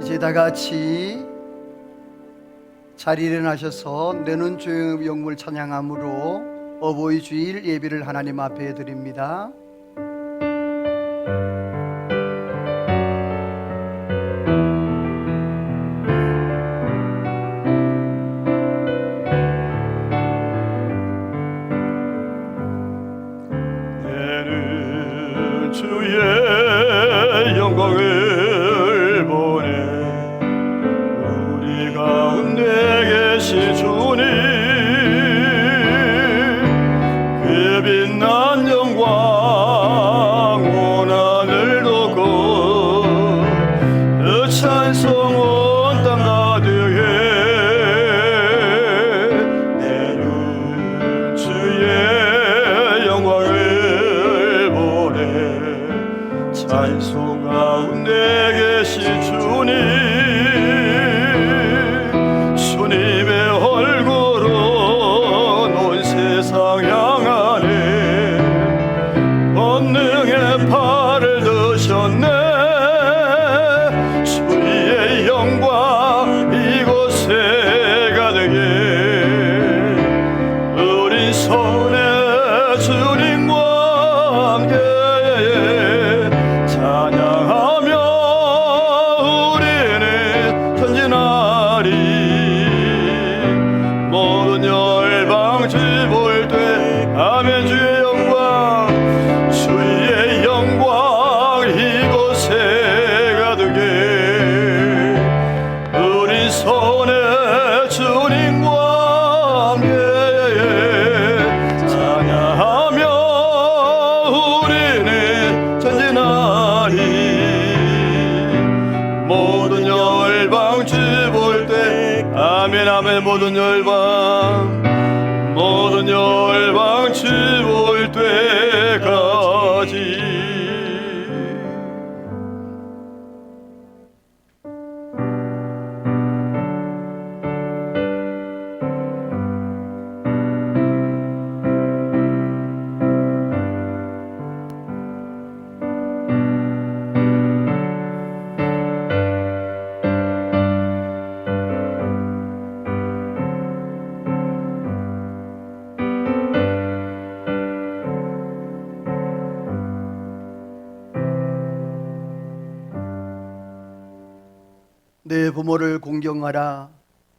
이제 다 같이 자리에 일어나셔서 내 눈 주의 영물 찬양함으로 어버이 주일 예배를 하나님 앞에 드립니다. 내는 주의 영광을 보내 우리 가운데 계신 주님 그 빛난 영광 온 하늘 돋고 그 찬송 온 땅 가득해 내는 주의 영광을 보내 찬송 가운데 계신 주님 주님의 얼굴은 온 세상 향하네 권능의 팔을 드셨네 주의 영광 이곳에 가득해 우리 손에 주님과 함께 찬양하며 우리는 전진하리 모든 열방 주 볼 때 아멘 주의 영광 주의 영광 이곳에 가득해 우리 손에 주님과 함께 찬양하며 우리는 전진하리 모든 열방 주 볼 때 아멘 아멘 모든 열방 주 볼 때까지 내 부모를 공경하라.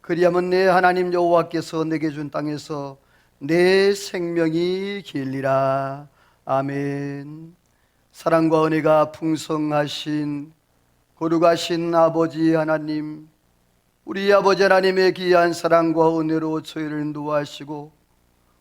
그리하면 내 하나님 여호와께서 내게 준 땅에서 내 생명이 길리라. 아멘. 사랑과 은혜가 풍성하신 거룩하신 아버지 하나님, 우리 아버지 하나님의 귀한 사랑과 은혜로 저희를 인도하시고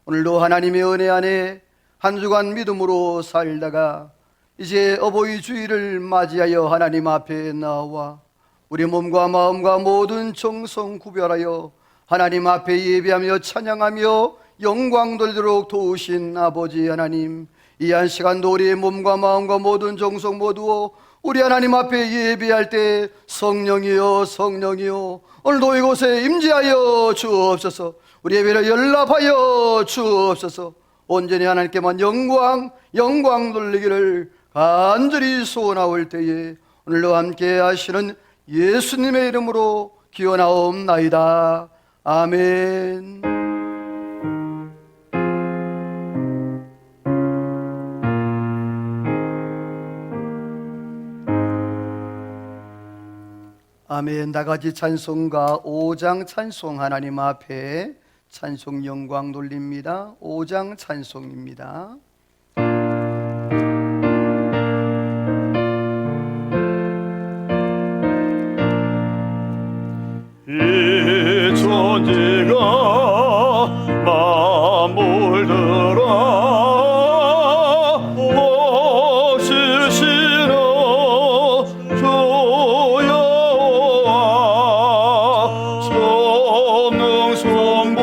오늘도 하나님의 은혜 안에 한 주간 믿음으로 살다가 이제 어버이 주일을 맞이하여 하나님 앞에 나와 우리 몸과 마음과 모든 정성 구별하여 하나님 앞에 예배하며 찬양하며 영광 돌리도록 도우신 아버지 하나님, 이 한 시간도 우리의 몸과 마음과 모든 정성 모두 우리 하나님 앞에 예배할 때 성령이여 성령이여 오늘도 이곳에 임재하여 주옵소서. 우리 예배를 연락하여 주옵소서. 온전히 하나님께만 영광 돌리기를 간절히 소원하올 때에 오늘도 함께 하시는 예수님의 이름으로 기원하옵나이다. 아멘. 아멘. 나가지 찬송가 5장 찬송 하나님 앞에 찬송 영광 돌립니다. 5장 찬송입니다. 이 존재가 마물들어 없으시는 주여와 성능 성부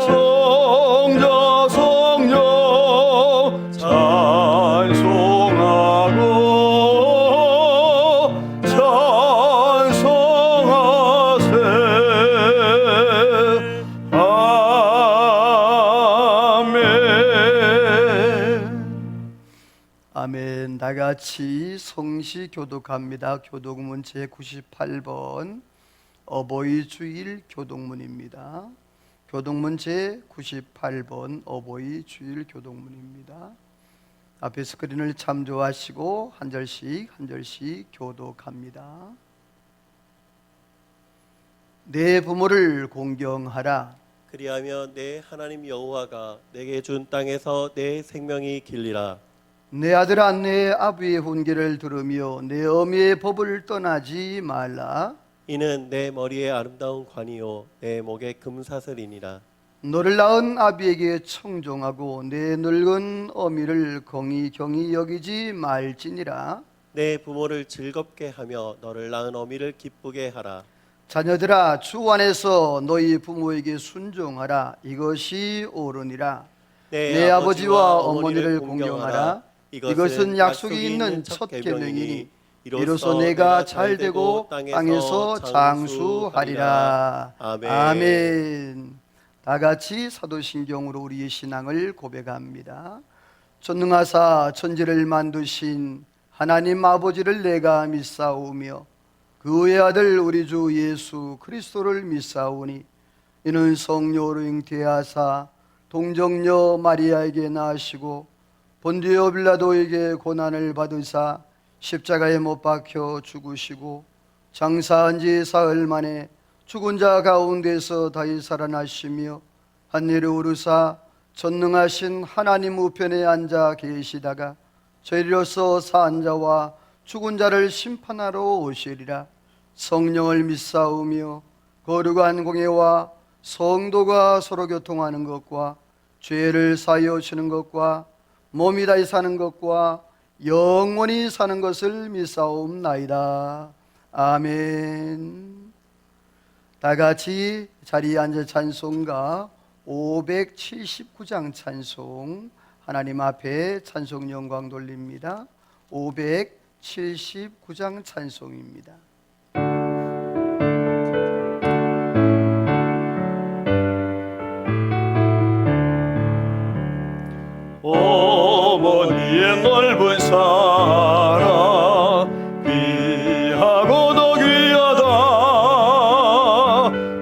성자 성령 찬송하고 다 같이 성시 교독합니다. 교독문 제98번 어버이 주일 교독문입니다. 교독문 제98번 어버이 주일 교독문입니다. 앞에 스크린을 참조하시고 한 절씩 교독합니다. 내 부모를 공경하라. 그리하며 내 하나님 여호와가 내게 준 땅에서 내 생명이 길리라. 내 아들아, 내 아비의 훈계를 들으며 내 어미의 법을 떠나지 말라. 이는 내 머리에 아름다운 관이요 내 목에 금사슬이니라. 너를 낳은 아비에게 청종하고 내 늙은 어미를 경히 여기지 말지니라. 내 부모를 즐겁게 하며 너를 낳은 어미를 기쁘게 하라. 자녀들아, 주 안에서 너희 부모에게 순종하라. 이것이 옳으니라. 내 아버지와 어머니를 공경하라. 이것은 약속이 있는 첫 계명이니 이로써 내가 잘되고 땅에서 장수하리라. 아멘. 다 같이 사도신경으로 우리의 신앙을 고백합니다. 전능하사 천지를 만드신 하나님 아버지를 내가 믿사오며 그의 아들 우리 주 예수 그리스도를 믿사오니 이는 성령으로 잉태하사 동정녀 마리아에게 낳으시고 본디오 빌라도에게 고난을 받으사 십자가에 못 박혀 죽으시고 장사한 지 사흘 만에 죽은 자 가운데서 다시 살아나시며 하늘에 오르사 전능하신 하나님 우편에 앉아 계시다가 저희로서 산 자와 죽은 자를 심판하러 오시리라. 성령을 믿사오며 거룩한 공예와 성도가 서로 교통하는 것과 죄를 사하여 주는 것과 몸이 다시 사는 것과 영원히 사는 것을 믿사옵나이다. 아멘. 다 같이 자리에 앉아 찬송가 579장 찬송 하나님 앞에 찬송 영광 돌립니다. 579장 찬송입니다. 어머니의 넓은 사랑 귀하고도 귀하다.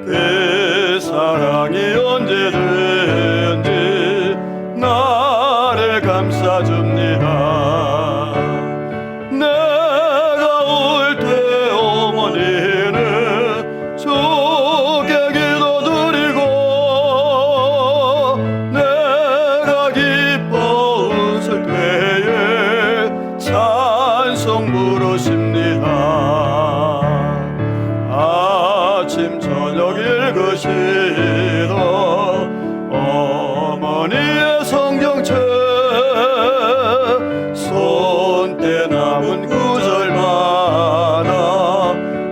그 사랑이 언제든지 나를 감싸줍니다. 내가 올 때 어머니는 주께 기도드리고 내가 기뻐 웃을 때에 찬송 부르십니다. 아침 저녁 읽으시던 어머니의 성경책 손때 남은 구절마다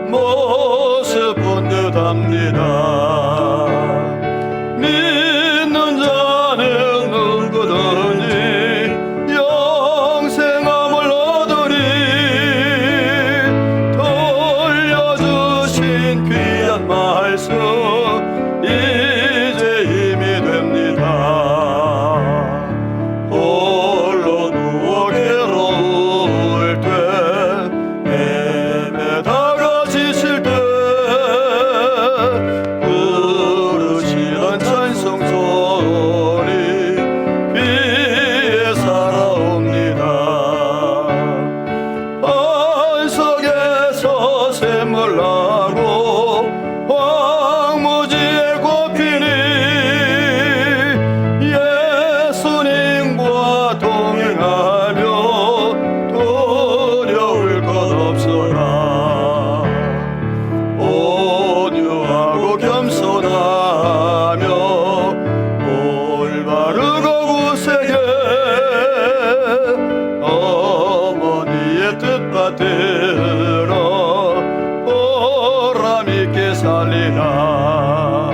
모습 본 듯합니다. 믿는 자는 누구든지 영생함을 얻으리. 돌려주신 귀한 말씀 이제 힘이 됩니다. 홀로 누워 괴로울 때 헤매다가 지칠 때 부르시던 찬송 소리 귀에 살아옵니다. 반석에서 샘물 나고 황무지에 꽃피니 예수님과 동행하며 두려울 것 없어라. 온유하고 겸손하며 올바르고 굳세게 어머니의 뜻 받들어 보람있게 살리라.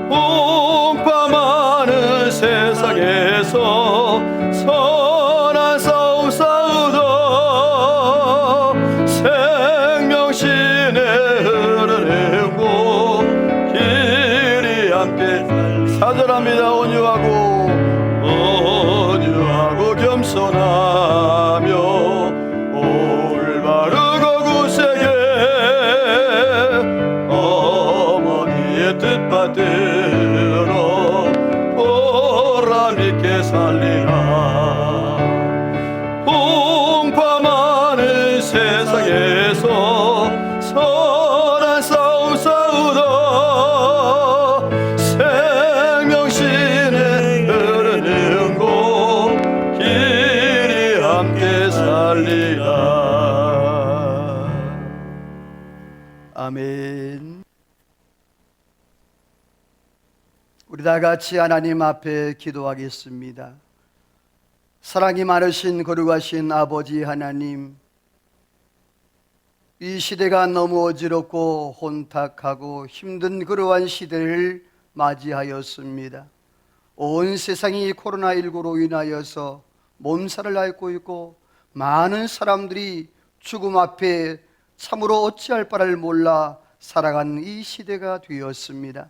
풍파 많은 세상에서 선한 싸움 싸우다 생명신의 흐르는 행복 길이 함께 사절합니다. 온유하고 겸손하며 우리 다 같이 하나님 앞에 기도하겠습니다. 사랑이 많으신 거룩하신 아버지 하나님, 이 시대가 너무 어지럽고 혼탁하고 힘든 그러한 시대를 맞이하였습니다. 온 세상이 코로나19로 인하여서 몸살을 앓고 있고 많은 사람들이 죽음 앞에 참으로 어찌할 바를 몰라 살아가는 이 시대가 되었습니다.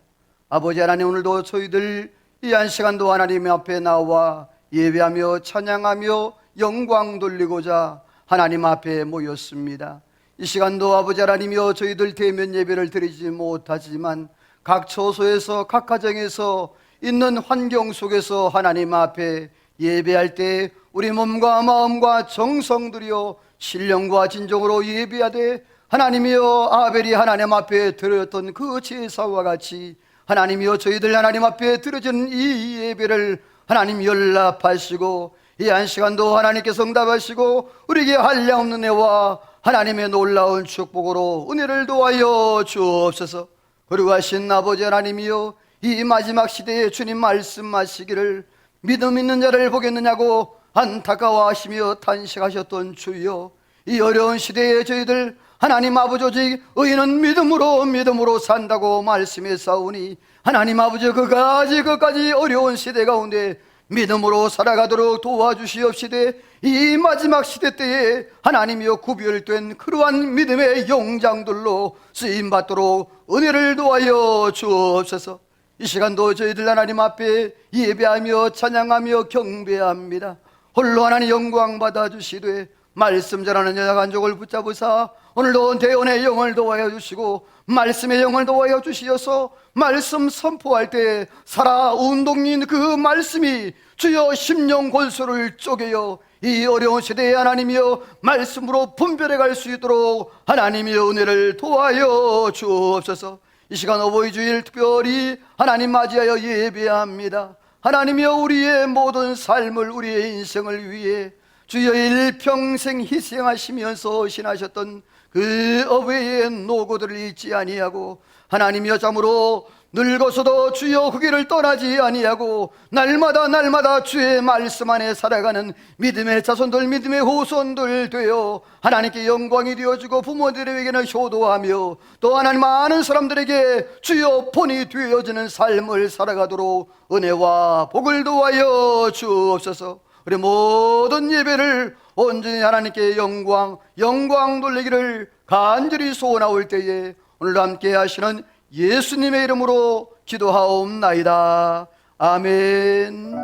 아버지 하나님, 오늘도 저희들 이 한 시간도 하나님 앞에 나와 예배하며 찬양하며 영광 돌리고자 하나님 앞에 모였습니다. 이 시간도 아버지 하나님이여, 저희들 대면 예배를 드리지 못하지만 각 처소에서 각 가정에서 있는 환경 속에서 하나님 앞에 예배할 때 우리 몸과 마음과 정성 들여 신령과 진정으로 예배하되 하나님이여, 아벨이 하나님 앞에 드렸던 그 제사와 같이 하나님이여, 저희들 하나님 앞에 드려진 이 예배를 하나님 연락하시고 이 한 시간도 하나님께서 응답하시고 우리에게 한량없는 애와 하나님의 놀라운 축복으로 은혜를 도하여 주옵소서. 거룩하신 아버지 하나님이여, 이 마지막 시대에 주님 말씀하시기를 믿음 있는 자를 보겠느냐고 안타까워하시며 탄식하셨던 주여, 이 어려운 시대에 저희들 하나님 아버지 오직 의인은 믿음으로 산다고 말씀했사오니 하나님 아버지 그까지 어려운 시대 가운데 믿음으로 살아가도록 도와주시옵시되 이 마지막 시대 때에 하나님이여 구별된 그러한 믿음의 용장들로 쓰임받도록 은혜를 도하여 주옵소서. 이 시간도 저희들 하나님 앞에 예배하며 찬양하며 경배합니다. 홀로 하나님 영광 받아주시되 말씀 전하는 여자 간족을 붙잡으사 오늘도 대언의 영을 도와여 주시고 말씀의 영을 도와여 주시어서 말씀 선포할 때 살아 운동인 그 말씀이 주여 심령 골수를 쪼개어 이 어려운 시대에 하나님이여 말씀으로 분별해 갈 수 있도록 하나님이여 은혜를 도와여 주옵소서. 이 시간 어버이 주일 특별히 하나님 맞이하여 예배합니다. 하나님이여, 우리의 모든 삶을, 우리의 인생을 위해 주여 일평생 희생하시면서 신하셨던 그 어베의 노고들을 잊지 아니하고 하나님이여, 참으로 늙어서도 주여 그 길을 떠나지 아니하고 날마다 주의 말씀 안에 살아가는 믿음의 자손들, 믿음의 후손들 되어 하나님께 영광이 되어주고 부모들에게는 효도하며 또 하나님 많은 사람들에게 주여 본이 되어지는 삶을 살아가도록 은혜와 복을 도하여 주옵소서. 우리 모든 예배를 온전히 하나님께 영광 돌리기를 간절히 소원하올 때에 오늘도 함께 하시는 예수님의 이름으로 기도하옵나이다. 아멘.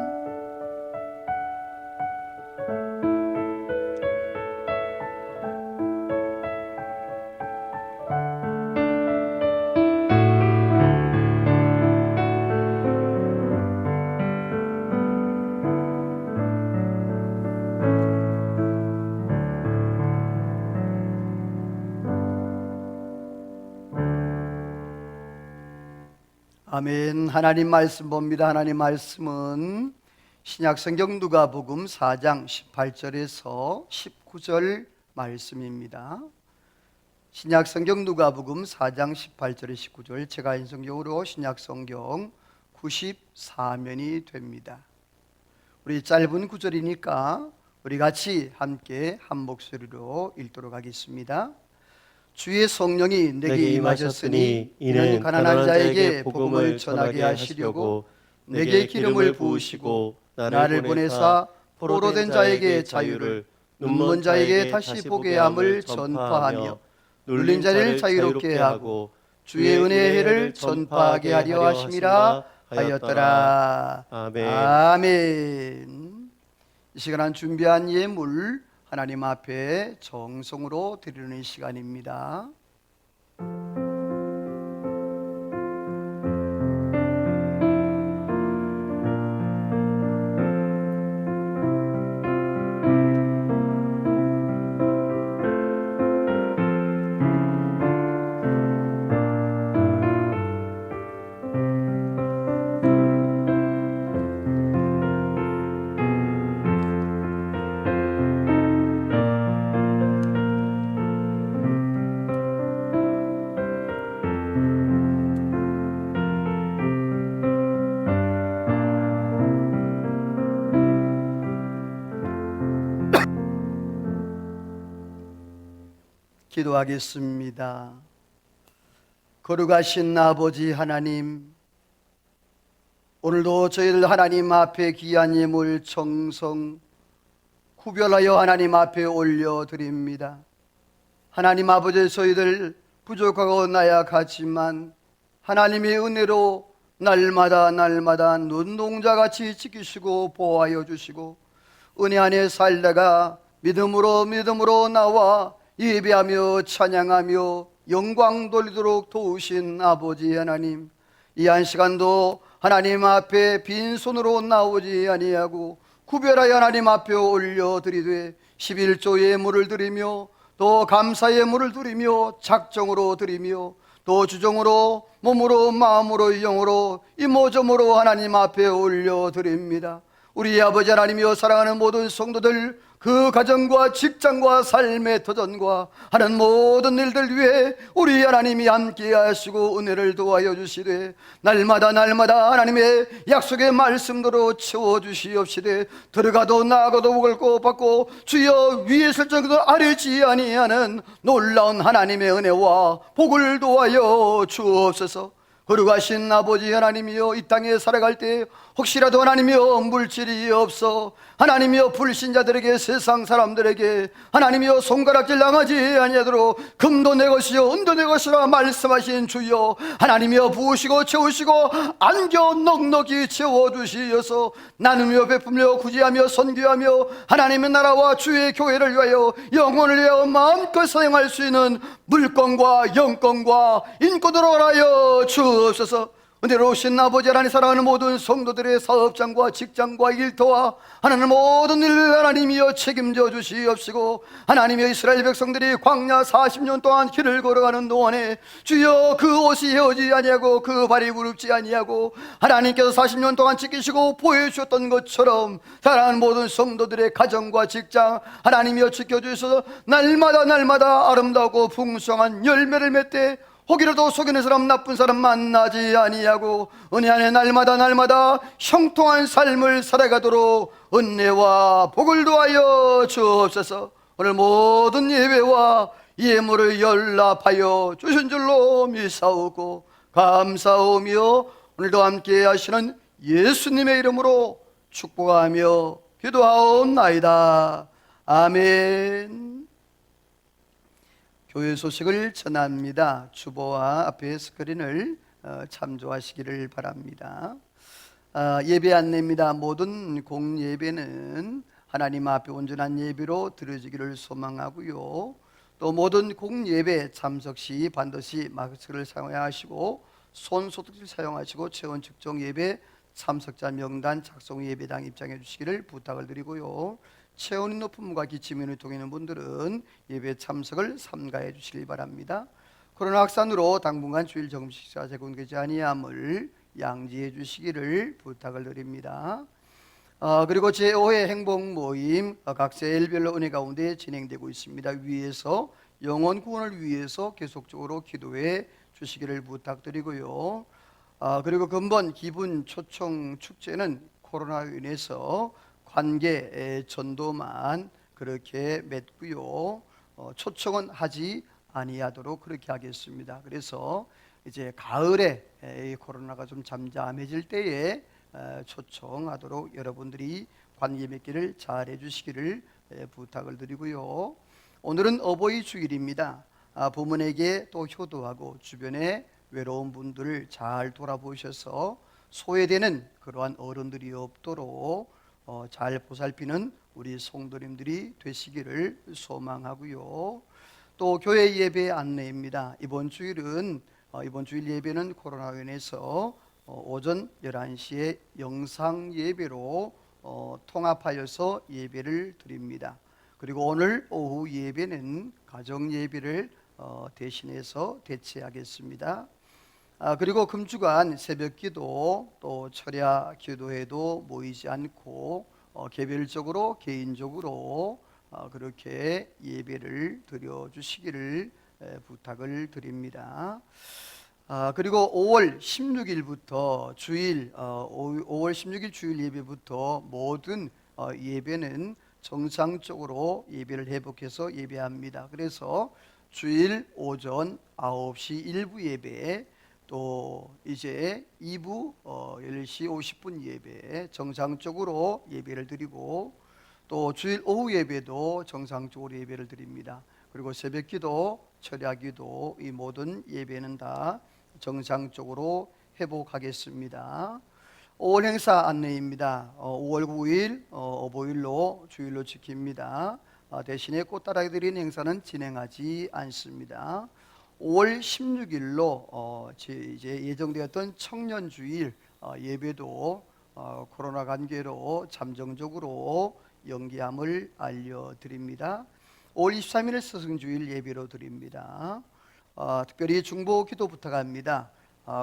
아멘. 하나님 말씀 봅니다. 하나님 말씀은 신약성경 누가복음 4장 18절에서 19절 말씀입니다. 신약성경 누가복음 4장 18절에 19절, 제가 인성경으로 신약성경 94면이 됩니다. 우리 짧은 구절이니까 우리 같이 함께 한 목소리로 읽도록 하겠습니다. 주의 성령이 내게 임하셨으니 이는 가난한 자에게 복음을 전하게 하시려고 내게 기름을 부으시고 나를 보내사 포로된 자에게 자유를, 눈먼 자에게 다시 보게 함을 전파하며 눌린 자를 자유롭게 하고 주의 은혜의 해를 전파하게 하려 하심이라 하였더라. 아멘. 아멘. 이 시간 준비한 예물 하나님 앞에 정성으로 드리는 시간입니다. 기도하겠습니다. 거룩하신 아버지 하나님, 오늘도 저희들 하나님 앞에 귀한 예물 정성 구별하여 하나님 앞에 올려드립니다. 하나님 아버지, 저희들 부족하고 나약하지만 하나님의 은혜로 날마다 눈동자같이 지키시고 보호하여 주시고 은혜 안에 살다가 믿음으로 나와 예배하며 찬양하며 영광 돌리도록 도우신 아버지 하나님, 이 한 시간도 하나님 앞에 빈손으로 나오지 아니하고 구별하여 하나님 앞에 올려드리되 11조 예물을 드리며 또 감사 예물을 드리며 작정으로 드리며 또 주정으로 몸으로 마음으로 영으로 이모저모로 하나님 앞에 올려드립니다. 우리 아버지 하나님이여, 사랑하는 모든 성도들, 그 가정과 직장과 삶의 터전과 하는 모든 일들 위해 우리 하나님이 함께 하시고 은혜를 도와여 주시되 날마다 하나님의 약속의 말씀대로 채워주시옵시되 들어가도 나가도 먹을 것 받고 주여 위에 설정도 아래지 아니하는 놀라운 하나님의 은혜와 복을 도와여 주옵소서. 거룩하신 아버지 하나님이여, 이 땅에 살아갈 때 혹시라도 하나님이여 물질이 없어 하나님이여 불신자들에게, 세상 사람들에게 하나님이여 손가락질 당하지 아니하도록 금도 내 것이요 은도 내 것이라 말씀하신 주여, 하나님이여 부으시고 채우시고 안겨 넉넉히 채워주시어서 나누며 베풀며 구제하며 선교하며 하나님의 나라와 주의 교회를 위하여 영혼을 위하여 마음껏 사용할 수 있는 물건과 영권과 인권으로 하여 주옵소서. 은혜로우신 아버지 하나님, 사랑하는 모든 성도들의 사업장과 직장과 일터와 하나님 모든 일을 하나님이여 책임져 주시옵시고, 하나님의 이스라엘 백성들이 광야 40년 동안 길을 걸어가는 동안에 주여 그 옷이 헤어지지 아니하고 그 발이 무릅지 아니하고 하나님께서 40년 동안 지키시고 보여주셨던 것처럼 사랑하는 모든 성도들의 가정과 직장 하나님이여 지켜주셔서 날마다 아름다우고 풍성한 열매를 맺되 혹이라도 속이는 사람, 나쁜 사람 만나지 아니하고 은혜 안에 날마다 형통한 삶을 살아가도록 은혜와 복을 도하여 주옵소서. 오늘 모든 예배와 예물을 연락하여 주신 줄로 믿사오고 감사오며 오늘도 함께 하시는 예수님의 이름으로 축복하며 기도하옵나이다. 아멘. 교회 소식을 전합니다. 주보와 앞에 스크린을 참조하시기를 바랍니다. 예배 안내입니다. 모든 공예배는 하나님 앞에 온전한 예배로 드려지기를 소망하고요. 또 모든 공예배 참석 시 반드시 마스크를 사용해야 하시고 손소독제를 사용하시고 체온 측정 예배 참석자 명단 작성 후 예배당 입장해 주시기를 부탁을 드리고요. 체온이 높은 분과 기침 면허를 통하는 분들은 예배 참석을 삼가해 주시기 바랍니다. 코로나 확산으로 당분간 주일 정식사 제공되지 아니함을 양지해 주시기를 부탁을 드립니다. 그리고 제5회 행복 모임 각 세일별로 은혜 가운데 진행되고 있습니다. 위에서 영혼 구원을 위해서 계속적으로 기도해 주시기를 부탁드리고요. 그리고 근본 기분 초청 축제는 코로나로 인해서 관계 전도만 그렇게 맺고요. 초청은 하지 아니하도록 그렇게 하겠습니다. 그래서 이제 가을에 이 코로나가 좀 잠잠해질 때에 초청하도록 여러분들이 관계 맺기를 잘 해주시기를 부탁을 드리고요. 오늘은 어버이 주일입니다. 부모에게 또 효도하고 주변에 외로운 분들을 잘 돌아보셔서 소외되는 그러한 어른들이 없도록 잘 보살피는 우리 성도님들이 되시기를 소망하고요. 또 교회 예배 안내입니다. 이번 주일 예배는 코로나로 인해서 오전 11시에 영상 예배로 통합하여서 예배를 드립니다. 그리고 오늘 오후 예배는 가정 예배를 대신해서 대체하겠습니다. 그리고 금주간 새벽기도 또 철야 기도회도 모이지 않고 개별적으로 개인적으로 그렇게 예배를 드려주시기를 부탁을 드립니다. 그리고 5월 16일부터 주일 5월 16일 주일 예배부터 모든 예배는 정상적으로 예배를 회복해서 예배합니다. 그래서 주일 오전 9시 1부 예배, 또 이제 2부 10시 50분 예배 정상적으로 예배를 드리고, 또 주일 오후 예배도 정상적으로 예배를 드립니다. 그리고 새벽기도, 철야기도, 이 모든 예배는 다 정상적으로 회복하겠습니다. 5월 행사 안내입니다. 5월 9일 어버이일로 주일로 지킵니다. 대신에 꽃다라기 드리는 행사는 진행하지 않습니다. 5월 16일로 이제 예정되었던 청년주일 예배도 코로나 관계로 잠정적으로 연기함을 알려드립니다. 5월 23일 스승주일 예배로 드립니다. 특별히 중보 기도 부탁합니다.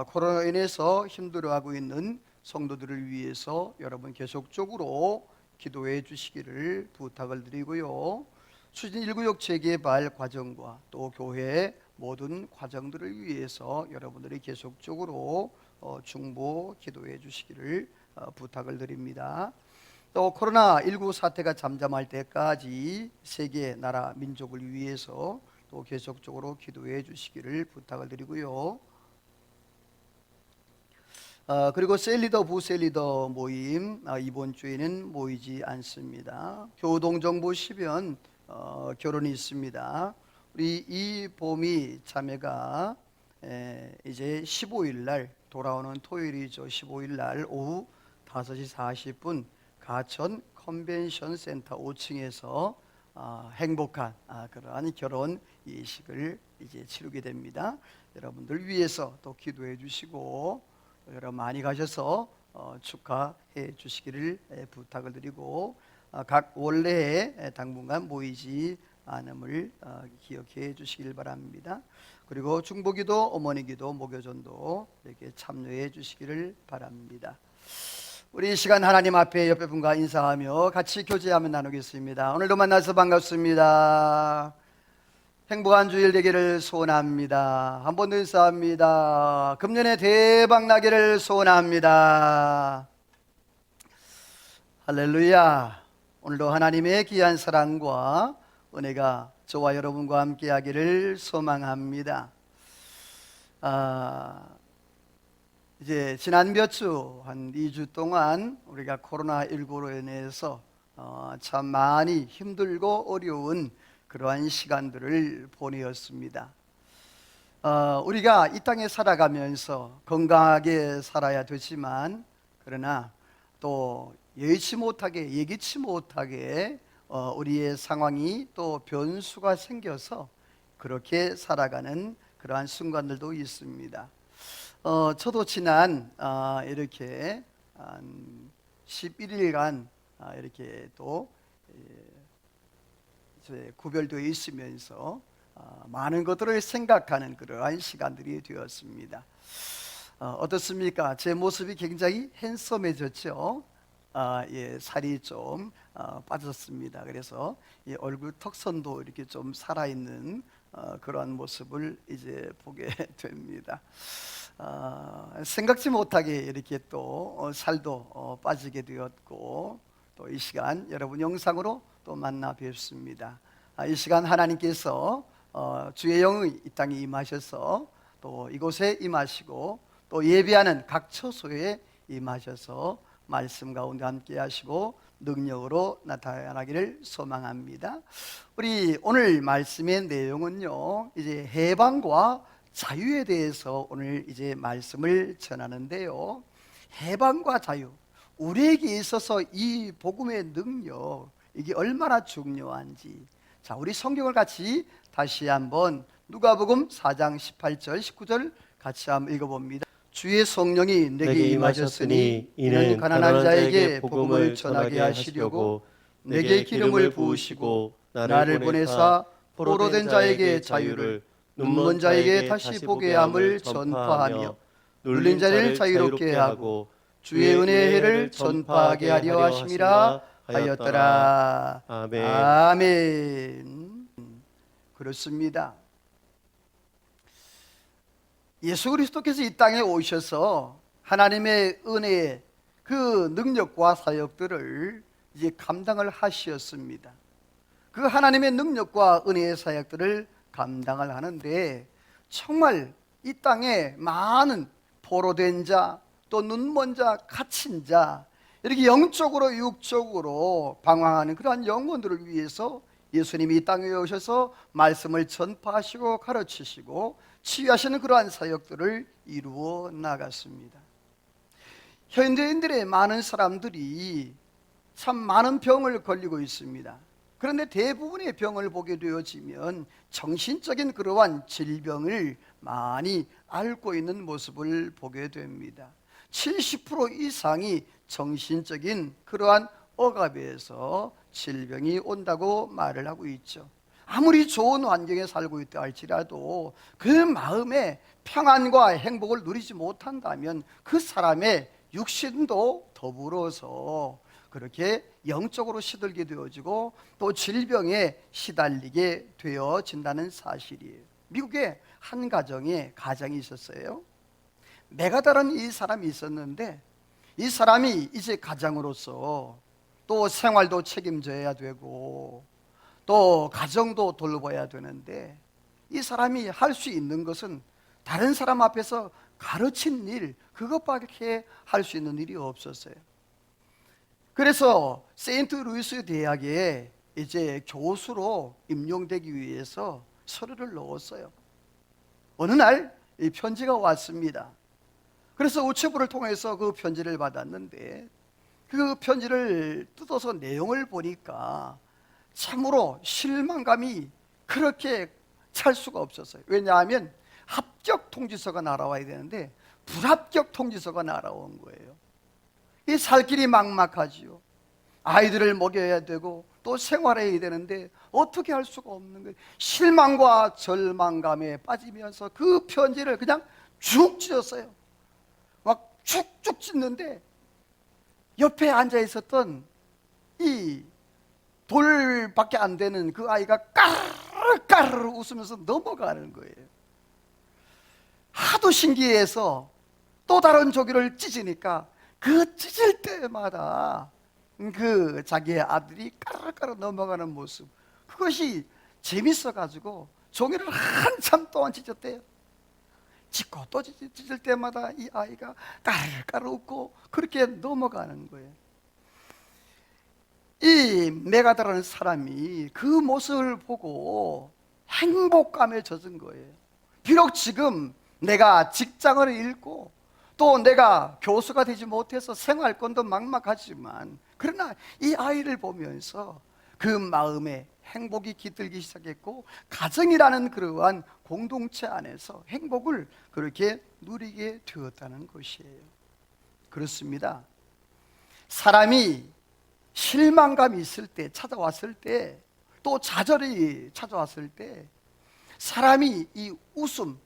코로나로 인해서 힘들어하고 있는 성도들을 위해서 여러분 계속적으로 기도해 주시기를 부탁을 드리고요. 추진 1구역 재개발 과정과 또 교회 모든 과정들을 위해서 여러분들이 계속적으로 중보 기도해 주시기를 부탁을 드립니다. 또 코로나19 사태가 잠잠할 때까지 세계 나라 민족을 위해서 또 계속적으로 기도해 주시기를 부탁을 드리고요. 그리고 셀리더 부셀리더 모임 이번 주에는 모이지 않습니다. 교동정보 10연 결혼이 있습니다. 우리 이 봄이 자매가 이제 15일 날 돌아오는 토요일이죠. 15일 날 오후 5시 40분 가천 컨벤션 센터 5층에서 행복한 그러한 결혼 예식을 이제 치르게 됩니다. 여러분들 위해서 또 기도해 주시고 여러분 많이 가셔서 축하해 주시기를 부탁을 드리고, 각 원래에 당분간 모이지 않음을 기억해 주시길 바랍니다. 그리고 중보기도, 어머니기도, 목요전도 이렇게 참여해 주시기를 바랍니다. 우리 이 시간 하나님 앞에 옆에 분과 인사하며 같이 교제하며 나누겠습니다. 오늘도 만나서 반갑습니다. 행복한 주일 되기를 소원합니다. 한 번 더 인사합니다. 금년에 대박 나기를 소원합니다. 할렐루야. 오늘도 하나님의 귀한 사랑과 은혜가 저와 여러분과 함께 하기를 소망합니다. 이제 지난 몇 주, 한 2주 동안 우리가 코로나19로 인해서 참 많이 힘들고 어려운 그러한 시간들을 보내었습니다. 우리가 이 땅에 살아가면서 건강하게 살아야 되지만, 그러나 또 예기치 못하게 우리의 상황이 또 변수가 생겨서 그렇게 살아가는 그러한 순간들도 있습니다. 저도 지난 이렇게 한 11일간 이렇게 또 구별되어 있으면서 많은 것들을 생각하는 그러한 시간들이 되었습니다. 어떻습니까? 제 모습이 굉장히 핸섬해졌죠. 살이 좀 빠졌습니다. 그래서 이 얼굴 턱선도 이렇게 좀 살아있는 그러한 모습을 이제 보게 됩니다. 생각지 못하게 이렇게 또 살도 빠지게 되었고, 또 이 시간 여러분 영상으로 또 만나 뵙습니다. 이 시간 하나님께서 주의 영이 이 땅에 임하셔서 또 이곳에 임하시고 또 예배하는 각 처소에 임하셔서 말씀 가운데 함께 하시고 능력으로 나타나기를 소망합니다. 우리 오늘 말씀의 내용은요, 이제 해방과 자유에 대해서 오늘 이제 말씀을 전하는데요. 해방과 자유, 우리에게 있어서 이 복음의 능력, 이게 얼마나 중요한지, 자, 우리 성경을 같이 다시 한번 누가복음 4장 18절 19절 같이 한번 읽어봅니다. 주의 성령이 내게 임하셨으니 이는 가난한 자에게 복음을 전하게 하시려고 내게 기름을 부으시고 나를 보내사 포로된 자에게 자유를, 눈먼 자에게 다시 보게 함을 전파하며 눌린 자를 자유롭게 하고 주의 은혜의 해를 전파하게 하려 하심이라 하였더라. 아멘. 아멘. 그렇습니다. 예수 그리스도께서 이 땅에 오셔서 하나님의 은혜의 그 능력과 사역들을 이제 감당을 하셨습니다. 그 하나님의 능력과 은혜의 사역들을 감당을 하는데 정말 이 땅에 많은 포로된 자, 또 눈먼 자, 갇힌 자, 이렇게 영적으로 육적으로 방황하는 그러한 영혼들을 위해서 예수님이 이 땅에 오셔서 말씀을 전파하시고 가르치시고 치유하시는 그러한 사역들을 이루어 나갔습니다. 현대인들의 많은 사람들이 참 많은 병을 걸리고 있습니다. 그런데 대부분의 병을 보게 되어지면 정신적인 그러한 질병을 많이 앓고 있는 모습을 보게 됩니다. 70% 이상이 정신적인 그러한 억압에서 질병이 온다고 말을 하고 있죠. 아무리 좋은 환경에 살고 있다 할지라도 그 마음에 평안과 행복을 누리지 못한다면 그 사람의 육신도 더불어서 그렇게 영적으로 시들게 되어지고 또 질병에 시달리게 되어진다는 사실이에요. 미국에 한 가정이 있었어요. 메가다라는 이 사람이 있었는데 이 사람이 이제 가장으로서 또 생활도 책임져야 되고 또 가정도 돌봐야 되는데 이 사람이 할 수 있는 것은 다른 사람 앞에서 가르친 일, 그것밖에 할 수 있는 일이 없었어요. 그래서 세인트루이스 대학에 이제 교수로 임용되기 위해서 서류를 넣었어요. 어느 날 이 편지가 왔습니다. 그래서 우체부를 통해서 그 편지를 받았는데 그 편지를 뜯어서 내용을 보니까 참으로 실망감이 그렇게 찰 수가 없었어요. 왜냐하면 합격 통지서가 날아와야 되는데 불합격 통지서가 날아온 거예요. 이 살 길이 막막하지요. 아이들을 먹여야 되고 또 생활해야 되는데 어떻게 할 수가 없는 거예요. 실망과 절망감에 빠지면서 그 편지를 그냥 쭉 찢었어요. 막 쭉쭉 찢는데 옆에 앉아 있었던 이 돌밖에 안 되는 그 아이가 까르르 웃으면서 넘어가는 거예요. 하도 신기해서 또 다른 조기를 찢으니까 그 찢을 때마다 그 자기의 아들이 까르르 넘어가는 모습, 그것이 재밌어가지고 종이를 한참 동안 찢었대요. 찢고 또 찢을 때마다 이 아이가 까르르 웃고 그렇게 넘어가는 거예요. 이 메가다라는 사람이 그 모습을 보고 행복감에 젖은 거예요. 비록 지금 내가 직장을 잃고 또 내가 교수가 되지 못해서 생활권도 막막하지만 그러나 이 아이를 보면서 그 마음에 행복이 깃들기 시작했고 가정이라는 그러한 공동체 안에서 행복을 그렇게 누리게 되었다는 것이에요. 그렇습니다. 사람이 실망감이 있을 때, 찾아왔을 때, 또 좌절이 찾아왔을 때 사람이 이 웃음,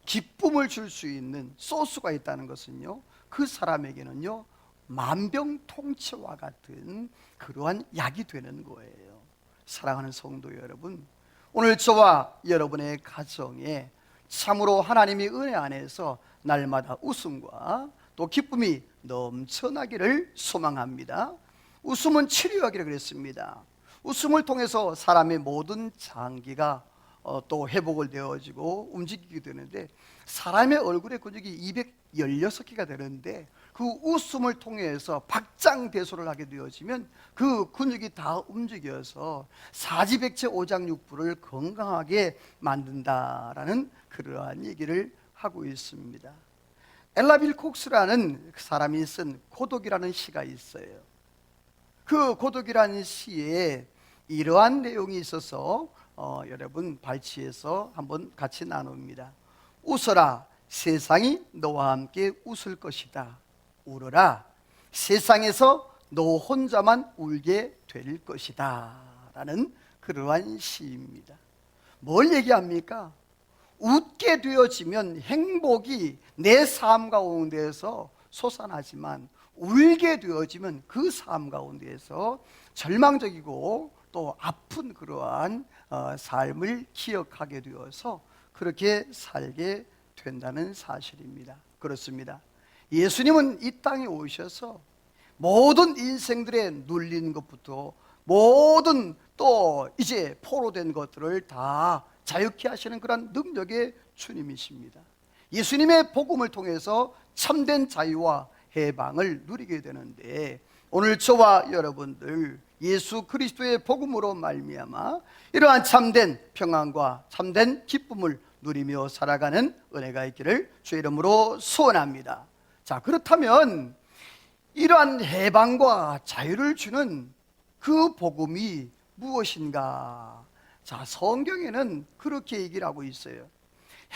기쁨을 줄 수 있는 소스가 있다는 것은요, 그 사람에게는요 만병통치와 같은 그러한 약이 되는 거예요. 사랑하는 성도 여러분, 오늘 저와 여러분의 가정에 참으로 하나님의 은혜 안에서 날마다 웃음과 또 기쁨이 넘쳐나기를 소망합니다. 웃음은 치료하기를 그랬습니다. 웃음을 통해서 사람의 모든 장기가 또 회복을 되어지고 움직이게 되는데 사람의 얼굴의 근육이 216개가 되는데 그 웃음을 통해서 박장대소를 하게 되어지면 그 근육이 다 움직여서 사지백체 오장육부를 건강하게 만든다라는 그러한 얘기를 하고 있습니다. 엘라 빌콕스라는 사람이 쓴 고독이라는 시가 있어요. 그 고독이라는 시에 이러한 내용이 있어서 여러분 발치해서 한번 같이 나눕니다. 웃어라, 세상이 너와 함께 웃을 것이다. 울어라, 세상에서 너 혼자만 울게 될 것이다 라는 그러한 시입니다. 뭘 얘기합니까? 웃게 되어지면 행복이 내 삶 가운데에서 솟아나지만 울게 되어지면 그 삶 가운데에서 절망적이고 또 아픈 그러한 삶을 기억하게 되어서 그렇게 살게 된다는 사실입니다. 그렇습니다. 예수님은 이 땅에 오셔서 모든 인생들의 눌리는 것부터 모든 또 이제 포로된 것들을 다 자유케 하시는 그런 능력의 주님이십니다. 예수님의 복음을 통해서 참된 자유와 해방을 누리게 되는데, 오늘 저와 여러분들 예수 그리스도의 복음으로 말미암아 이러한 참된 평안과 참된 기쁨을 누리며 살아가는 은혜가 있기를 주의 이름으로 소원합니다. 자, 그렇다면 이러한 해방과 자유를 주는 그 복음이 무엇인가? 자, 성경에는 그렇게 얘기를 하고 있어요.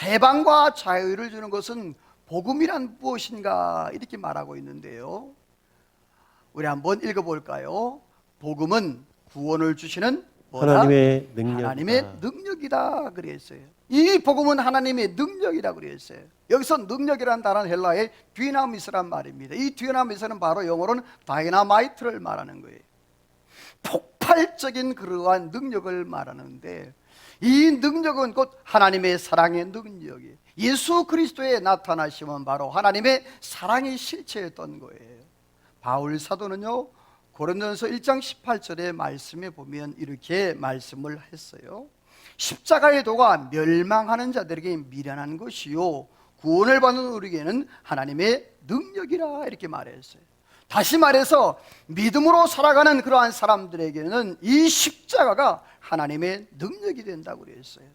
해방과 자유를 주는 것은 복음이란 무엇인가? 이렇게 말하고 있는데요, 우리 한번 읽어볼까요? 복음은 구원을 주시는 뭐다? 하나님의 능력이다. 하나님의 능력이다 그랬어요. 이 복음은 하나님의 능력이다 그랬어요. 여기서 능력이라는 단어는 헬라의 뒤나미스란 말입니다. 이 뒤나미스는 바로 영어로는 다이나마이트를 말하는 거예요. 폭발적인 그러한 능력을 말하는데, 이 능력은 곧 하나님의 사랑의 능력이에요. 예수 그리스도의 나타나심은 바로 하나님의 사랑의 실체였던 거예요. 바울 사도는요, 고린도전서 1장 18절의 말씀에 보면 이렇게 말씀을 했어요. 십자가의 도가 멸망하는 자들에게 미련한 것이요 구원을 받는 우리에게는 하나님의 능력이라, 이렇게 말했어요. 다시 말해서 믿음으로 살아가는 그러한 사람들에게는 이 십자가가 하나님의 능력이 된다고 그랬어요.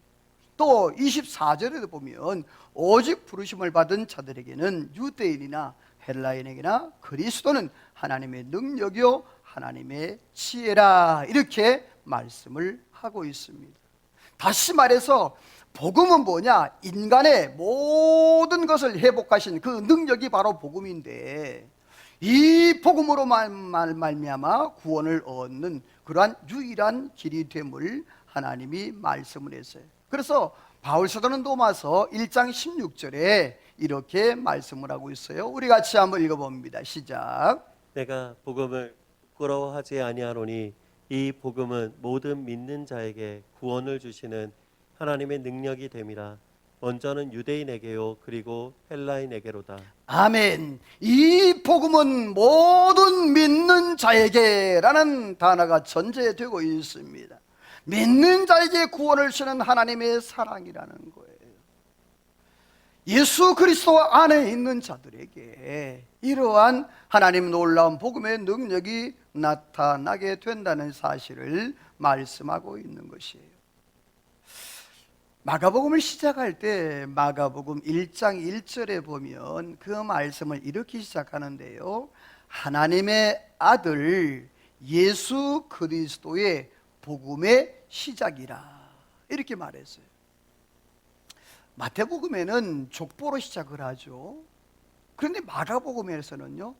또 24절에도 보면 오직 부르심을 받은 자들에게는 유대인이나 헬라인에게나 그리스도는 하나님의 능력이요 하나님의 지혜라, 이렇게 말씀을 하고 있습니다. 다시 말해서 복음은 뭐냐? 인간의 모든 것을 회복하신 그 능력이 바로 복음인데, 이 복음으로 말미암아 구원을 얻는 그러한 유일한 길이 됨을 하나님이 말씀을 했어요. 그래서 바울 사도는 로마서 1장 16절에 이렇게 말씀을 하고 있어요. 우리 같이 한번 읽어봅니다. 시작. 내가 복음을 부끄러워하지 아니하노니 이 복음은 모든 믿는 자에게 구원을 주시는 하나님의 능력이 됨이라. 먼저는 유대인에게요 그리고 헬라인에게로다. 아멘. 이 복음은 모든 믿는 자에게라는 단어가 전제되고 있습니다. 믿는 자에게 구원을 주는 하나님의 사랑이라는 거예요. 예수 그리스도 안에 있는 자들에게 이러한 하나님 놀라운 복음의 능력이 나타나게 된다는 사실을 말씀하고 있는 것이에요. 마가복음을 시작할 때 마가복음 1장 1절에 보면 그 말씀을 이렇게 시작하는데요, 하나님의 아들 예수 그리스도의 복음의 시작이라, 이렇게 말했어요. 마태복음에는 족보로 시작을 하죠. 그런데 마가복음에서는요,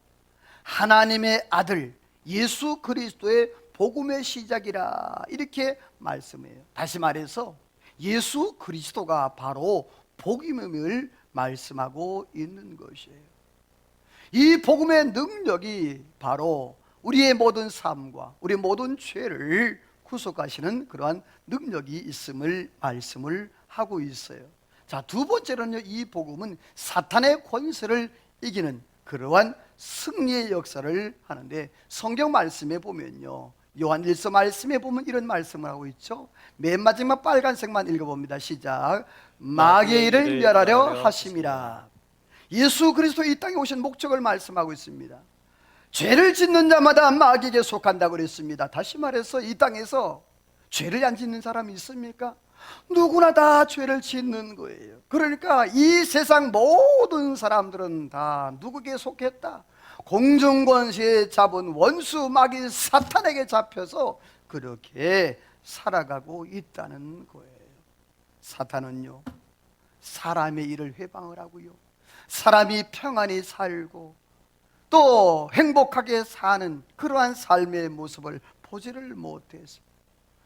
하나님의 아들 예수 그리스도의 복음의 시작이라, 이렇게 말씀해요. 다시 말해서 예수 그리스도가 바로 복음임을 말씀하고 있는 것이에요. 이 복음의 능력이 바로 우리의 모든 삶과 우리의 모든 죄를 구속하시는 그러한 능력이 있음을 말씀을 하고 있어요. 자, 두 번째로는요, 이 복음은 사탄의 권세를 이기는 그러한 승리의 역사를 하는데, 성경 말씀에 보면요, 요한일서 말씀에 보면 이런 말씀을 하고 있죠. 맨 마지막 빨간색만 읽어봅니다. 시작. 마귀의 일을 멸하려 하심이라. 예수 그리스도 이 땅에 오신 목적을 말씀하고 있습니다. 죄를 짓는 자마다 마귀에게 속한다고 그랬습니다. 다시 말해서 이 땅에서 죄를 안 짓는 사람이 있습니까? 누구나 다 죄를 짓는 거예요. 그러니까 이 세상 모든 사람들은 다 누구에게 속했다? 공중권세에 잡은 원수 마귀 사탄에게 잡혀서 그렇게 살아가고 있다는 거예요. 사탄은요, 사람의 일을 회방을 하고요, 사람이 평안히 살고 또 행복하게 사는 그러한 삶의 모습을 보지를 못해서,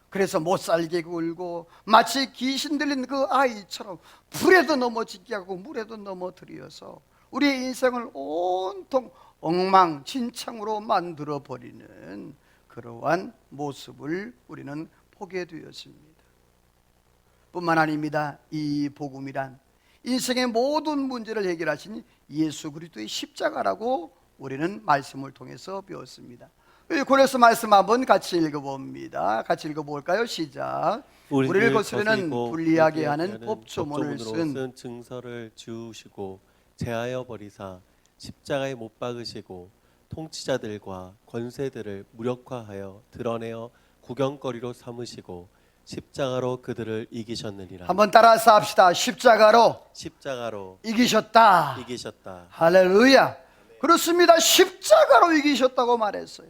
그래서 못살게 굴고 마치 귀신 들린 그 아이처럼 불에도 넘어지게 하고 물에도 넘어뜨려서 우리의 인생을 온통 엉망진창으로 만들어버리는 그러한 모습을 우리는 보게 되었습니다. 뿐만 아닙니다. 이 복음이란 인생의 모든 문제를 해결하신 예수 그리스도의 십자가라고 우리는 말씀을 통해서 배웠습니다. 고레스 말씀 한번 같이 읽어봅니다. 같이 읽어볼까요? 시작. 우리를 거스르는 불리하게 하는 법조문을 쓴 증서를 지우시고 제하여 버리사 십자가에 못 박으시고 통치자들과 권세들을 무력화하여 드러내어 구경거리로 삼으시고 십자가로 그들을 이기셨느니라. 한번 따라서 합시다. 십자가로 이기셨다. 할렐루야. 그렇습니다. 십자가로 이기셨다고 말했어요.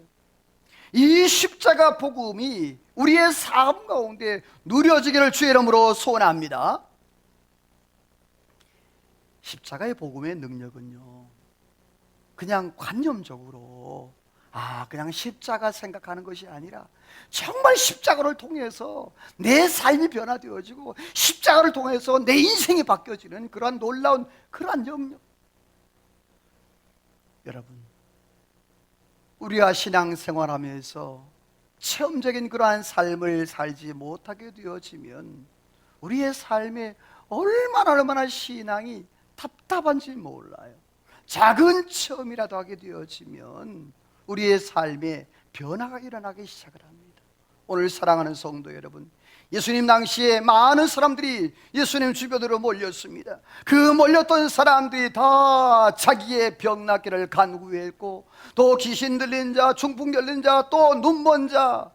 이 십자가 복음이 우리의 삶 가운데 누려지기를 주의 이름으로 소원합니다. 십자가의 복음의 능력은요, 그냥 관념적으로 그냥 십자가 생각하는 것이 아니라 정말 십자가를 통해서 내 삶이 변화되어지고 십자가를 통해서 내 인생이 바뀌어지는 그러한 놀라운 그러한 영역. 여러분, 우리가 신앙생활하면서 체험적인 그러한 삶을 살지 못하게 되어지면 우리의 삶에 얼마나 신앙이 답답한지 몰라요. 작은 체험이라도 하게 되어지면 우리의 삶에 변화가 일어나기 시작을 합니다. 오늘 사랑하는 성도 여러분, 예수님 당시에 많은 사람들이 예수님 주변으로 몰렸습니다. 그 몰렸던 사람들이 다 자기의 병 낫기를 간구했고, 또 귀신 들린 자, 중풍 열린 자, 또 눈먼 자,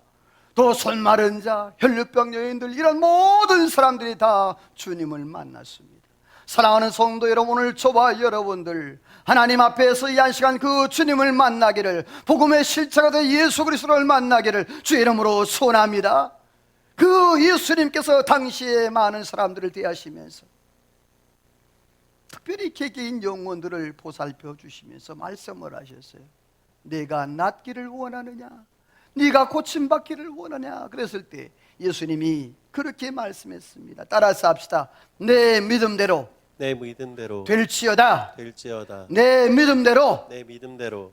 또 손 마른 자, 혈류병 여인들, 이런 모든 사람들이 다 주님을 만났습니다. 사랑하는 성도 여러분, 오늘 저와 여러분들 하나님 앞에서 이 한 시간 그 주님을 만나기를, 복음의 실체가 된 예수 그리스도를 만나기를 주의 이름으로 소원합니다. 그 예수님께서 당시에 많은 사람들을 대하시면서 특별히 개개인 영혼들을 보살펴 주시면서 말씀을 하셨어요. 내가 낫기를 원하느냐? 네가 고침받기를 원하냐? 그랬을 때 예수님이 그렇게 말씀했습니다. 따라서 합시다. 내 믿음대로 될지어다. 내 믿음대로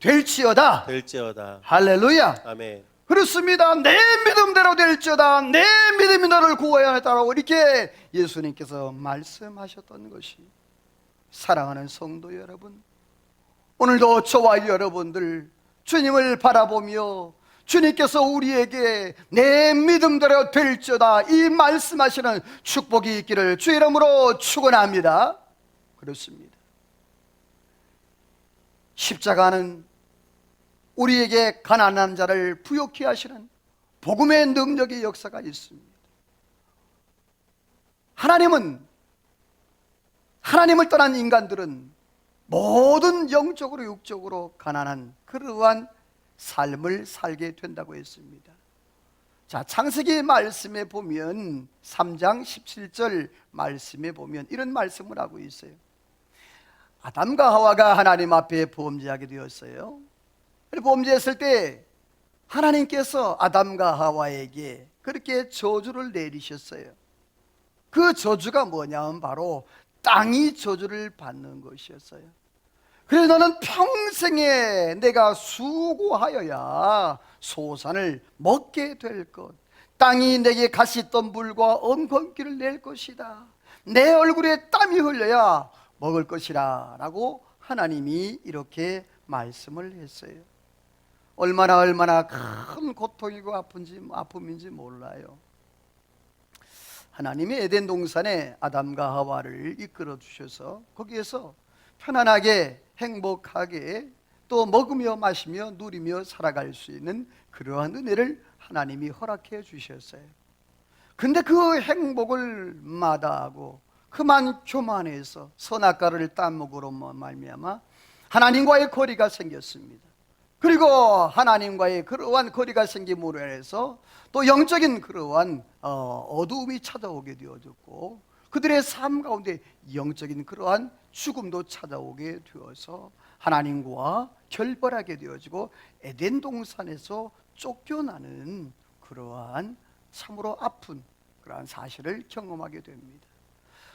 될지어다. 할렐루야. 아멘. 그렇습니다. 내 믿음대로 될지어다. 내 믿음이 너를 구원하였다라고 이렇게 예수님께서 말씀하셨던 것이, 사랑하는 성도 여러분, 오늘도 저와 여러분들 주님을 바라보며 주님께서 우리에게 내 믿음대로 될지어다 이 말씀하시는 축복이 있기를 주의 이름으로 축원합니다. 그렇습니다. 십자가는 우리에게 가난한 자를 부욕케 하시는 복음의 능력의 역사가 있습니다. 하나님을 떠난 인간들은 모든 영적으로 육적으로 가난한 그러한 삶을 살게 된다고 했습니다. 자, 창세기 말씀에 보면 3장 17절 말씀에 보면 이런 말씀을 하고 있어요. 아담과 하와가 하나님 앞에 범죄하게 되었어요. 범죄했을 때 하나님께서 아담과 하와에게 그렇게 저주를 내리셨어요. 그 저주가 뭐냐면 바로 땅이 저주를 받는 것이었어요. 그래서 너는 평생에 내가 수고하여야 소산을 먹게 될 것, 땅이 내게 가시덤불과 엉겅퀴를 낼 것이다. 내 얼굴에 땀이 흘려야 먹을 것이라 라고 하나님이 이렇게 말씀을 했어요. 얼마나 큰 고통이고 아픔인지 몰라요. 하나님이 에덴 동산에 아담과 하와를 이끌어 주셔서 거기에서 편안하게 행복하게 또 먹으며 마시며 누리며 살아갈 수 있는 그러한 은혜를 하나님이 허락해 주셨어요. 근데 그 행복을 마다하고 그만 교만해서 선악과를 따먹으로 말미암아 하나님과의 거리가 생겼습니다. 그리고 하나님과의 그러한 거리가 생김으로 인해서 또 영적인 그러한 어두움이 찾아오게 되어졌고, 그들의 삶 가운데 영적인 그러한 죽음도 찾아오게 되어서 하나님과 결별하게 되어지고 에덴 동산에서 쫓겨나는 그러한 참으로 아픈 그러한 사실을 경험하게 됩니다.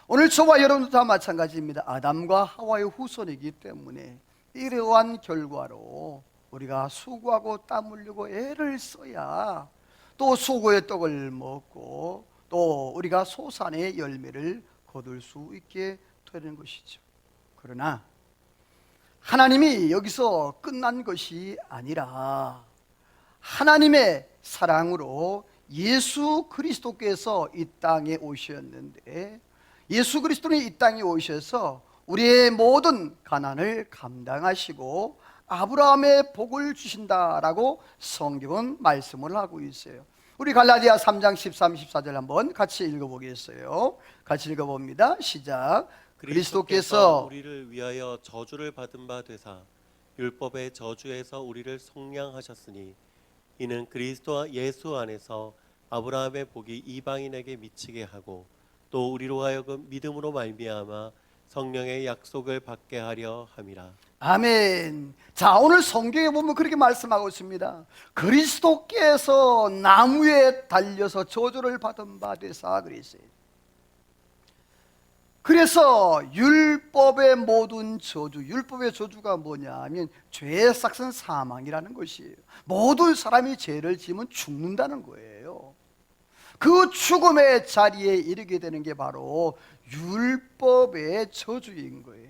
오늘 저와 여러분도 다 마찬가지입니다. 아담과 하와의 후손이기 때문에 이러한 결과로 우리가 수고하고 땀 흘리고 애를 써야 또 수고의 떡을 먹고 또 우리가 소산의 열매를 거둘 수 있게 되는 것이죠. 그러나 하나님이 여기서 끝난 것이 아니라 하나님의 사랑으로 예수 그리스도께서 이 땅에 오셨는데, 예수 그리스도는 이 땅에 오셔서 우리의 모든 가난을 감당하시고 아브라함의 복을 주신다라고 성경은 말씀을 하고 있어요. 우리 갈라디아 3장 13, 14절 한번 같이 읽어보겠어요. 같이 읽어봅니다. 시작. 그리스도께서 우리를 위하여 저주를 받은 바 되사 율법의 저주에서 우리를 속량하셨으니 이는 그리스도 예수 안에서 아브라함의 복이 이방인에게 미치게 하고 또 우리로 하여금 믿음으로 말미암아 성령의 약속을 받게 하려 함이라. 아멘. 자, 오늘 성경에 보면 그렇게 말씀하고 있습니다. 그리스도께서 나무에 달려서 저주를 받은 바 되사 그랬어요. 그래서 율법의 모든 저주, 율법의 저주가 뭐냐 하면 죄의 삭은 사망이라는 것이에요. 모든 사람이 죄를 지으면 죽는다는 거예요. 그 죽음의 자리에 이르게 되는 게 바로 율법의 저주인 거예요.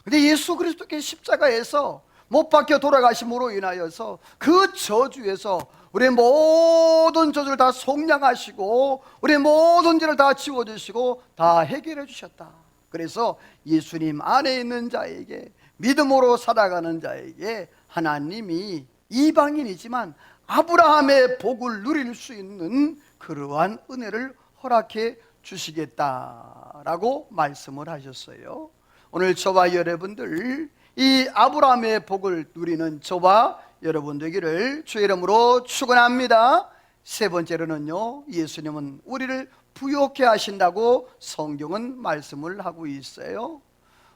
근데 예수 그리스도께 십자가에서 못 박혀 돌아가심으로 인하여서 그 저주에서 우리의 모든 저주를 다 속량하시고 우리의 모든 죄를 다 지워주시고 다 해결해 주셨다. 그래서 예수님 안에 있는 자에게, 믿음으로 살아가는 자에게 하나님이 이방인이지만 아브라함의 복을 누릴 수 있는 그러한 은혜를 허락해 주시겠다라고 말씀을 하셨어요. 오늘 저와 여러분들, 이 아브라함의 복을 누리는 저와 여러분 되기를 주의 이름으로 축원합니다. 세 번째로는요, 예수님은 우리를 부욕해 하신다고 성경은 말씀을 하고 있어요.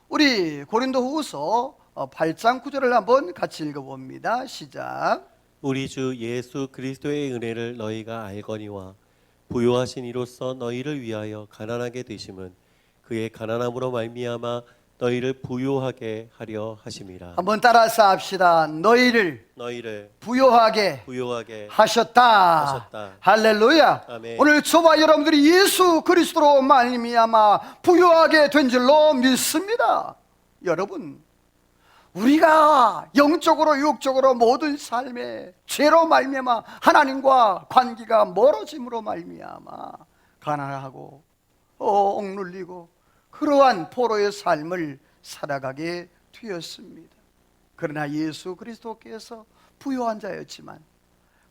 우리 고린도후서 8장 9절을 한번 같이 읽어봅니다. 시작. 우리 주 예수 그리스도의 은혜를 너희가 알거니와 부요하신 이로써 너희를 위하여 가난하게 되심은 그의 가난함으로 말미암아 너희를 부요하게 하려 하심이라. 한번 따라서 합시다. 너희를 부요하게 하셨다. 할렐루야. 아멘. 오늘 저와 여러분들이 예수 그리스도로 말미암아 부요하게 된 줄로 믿습니다. 여러분, 우리가 영적으로 육적으로 모든 삶에 죄로 말미암아 하나님과 관계가 멀어짐으로 말미암아 가난하고 억눌리고 그러한 포로의 삶을 살아가게 되었습니다. 그러나 예수 그리스도께서 부요한 자였지만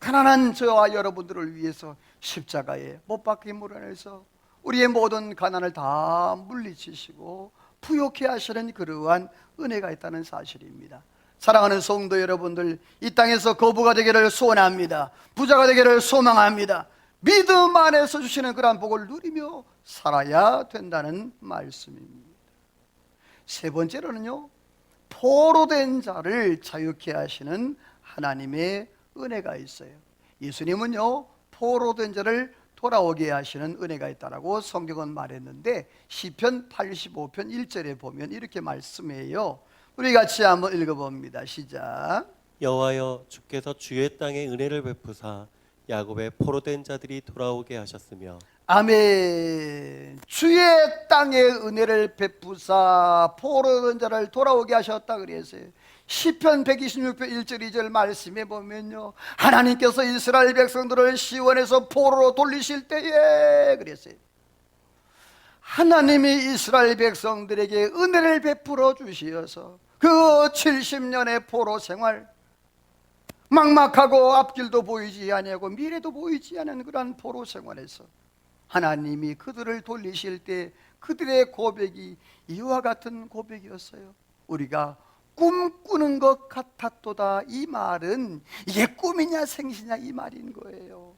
가난한 저와 여러분들을 위해서 십자가에 못 박힘으로 인해서 우리의 모든 가난을 다 물리치시고 부요케 하시는 그러한 은혜가 있다는 사실입니다. 사랑하는 성도 여러분들, 이 땅에서 거부가 되기를 소원합니다. 부자가 되기를 소망합니다. 믿음 안에서 주시는 그러한 복을 누리며 살아야 된다는 말씀입니다. 세 번째로는요, 포로된 자를 자유케 하시는 하나님의 은혜가 있어요. 예수님은요, 포로된 자를 돌아오게 하시는 은혜가 있다라고 성경은 말했는데 시편 85편 1절에 보면 이렇게 말씀해요. 우리 같이 한번 읽어봅니다. 시작. 여호와여, 주께서 주의 땅에 은혜를 베푸사 야곱의 포로된 자들이 돌아오게 하셨으며. 아멘. 주의 땅에 은혜를 베푸사 포로된 자를 돌아오게 하셨다 그랬어요. 시편 126편 1절 2절 말씀해 보면요, 하나님께서 이스라엘 백성들을 시온에서 포로로 돌리실 때에 그랬어요. 하나님이 이스라엘 백성들에게 은혜를 베풀어 주시어서 그 70년의 포로 생활, 막막하고 앞길도 보이지 아니하고 미래도 보이지 않은 그러한 포로 생활에서 하나님이 그들을 돌리실 때 그들의 고백이 이와 같은 고백이었어요. 우리가 꿈꾸는 것 같았도다. 이 말은 이게 꿈이냐 생시냐 이 말인 거예요.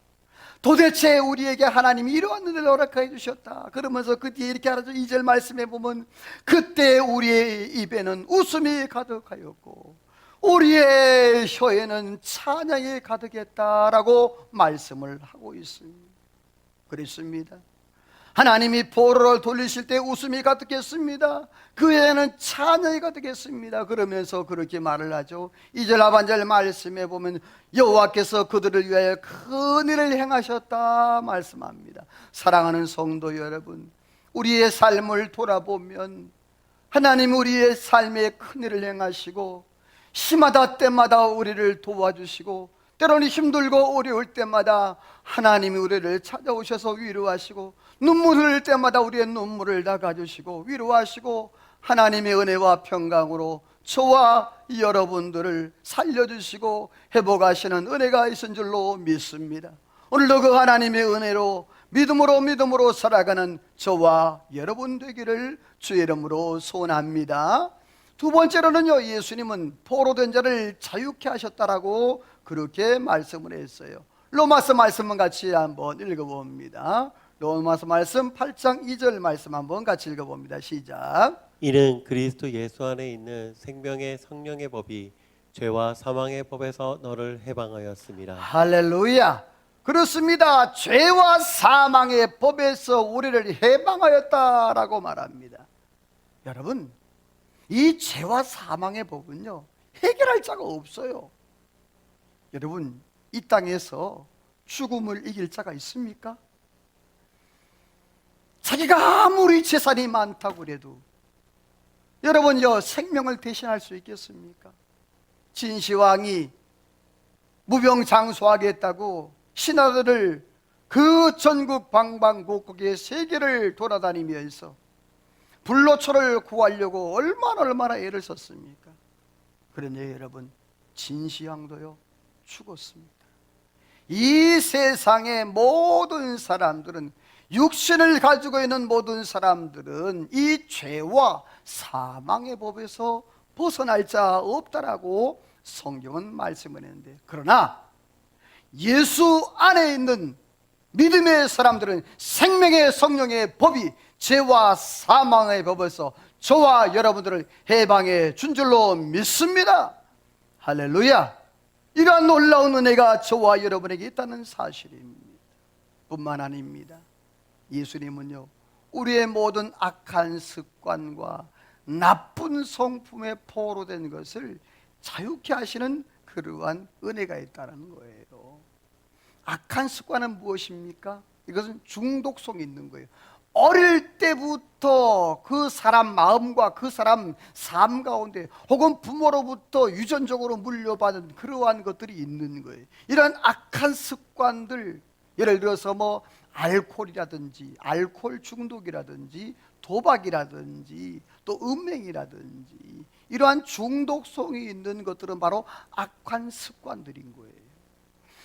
도대체 우리에게 하나님이 이러한 은혜를 허락해 주셨다. 그러면서 그 뒤에 이렇게 하죠. 2절 말씀해 보면 그때 우리의 입에는 웃음이 가득하였고 우리의 혀에는 찬양이 가득했다라고 말씀을 하고 있습니다. 그렇습니다. 하나님이 포로를 돌리실 때 웃음이 가득했습니다. 그에는 찬양이 가득했습니다. 그러면서 그렇게 말을 하죠. 2절 하반절 말씀해 보면 여호와께서 그들을 위하여 큰 일을 행하셨다 말씀합니다. 사랑하는 성도 여러분, 우리의 삶을 돌아보면 하나님 우리의 삶에 큰 일을 행하시고 시마다 때마다 우리를 도와주시고 때로는 힘들고 어려울 때마다 하나님이 우리를 찾아오셔서 위로하시고, 눈물 흘릴 때마다 우리의 눈물을 닦아주시고 위로하시고, 하나님의 은혜와 평강으로 저와 여러분들을 살려주시고 회복하시는 은혜가 있은 줄로 믿습니다. 오늘도 그 하나님의 은혜로 믿음으로 살아가는 저와 여러분 되기를 주의 이름으로 소원합니다. 두 번째로는요, 예수님은 포로된 자를 자유케 하셨다라고 그렇게 말씀을 했어요. 로마서 말씀은 같이 한번 읽어봅니다. 로마서 말씀 8장 2절 말씀 한번 같이 읽어봅니다. 시작. 이는 그리스도 예수 안에 있는 생명의 성령의 법이 죄와 사망의 법에서 너를 해방하였습니다. 할렐루야. 그렇습니다. 죄와 사망의 법에서 우리를 해방하였다라고 말합니다. 여러분, 이 죄와 사망의 법은요, 해결할 자가 없어요. 여러분, 이 땅에서 죽음을 이길 자가 있습니까? 자기가 아무리 재산이 많다고 그래도 여러분요, 생명을 대신할 수 있겠습니까? 진시황이 무병장수하겠다고 신하들을 그 전국 방방곡곡의 세계를 돌아다니면서 불로초를 구하려고 얼마나 애를 썼습니까? 그런데 여러분, 진시황도요 죽었습니다. 이 세상의 모든 사람들은, 육신을 가지고 있는 모든 사람들은 이 죄와 사망의 법에서 벗어날 자 없다라고 성경은 말씀을 했는데, 그러나 예수 안에 있는 믿음의 사람들은 생명의 성령의 법이 죄와 사망의 법에서 저와 여러분들을 해방해 준 줄로 믿습니다. 할렐루야. 이러한 놀라운 은혜가 저와 여러분에게 있다는 사실입니다. 뿐만 아닙니다. 예수님은요, 우리의 모든 악한 습관과 나쁜 성품에 포로된 것을 자유케 하시는 그러한 은혜가 있다는 거예요. 악한 습관은 무엇입니까? 이것은 중독성이 있는 거예요. 어릴 때부터 그 사람 마음과 그 사람 삶 가운데 혹은 부모로부터 유전적으로 물려받은 그러한 것들이 있는 거예요. 이런 악한 습관들, 예를 들어서 알코올이라든지 알코올 중독이라든지 도박이라든지 또 음행이라든지 이러한 중독성이 있는 것들은 바로 악한 습관들인 거예요.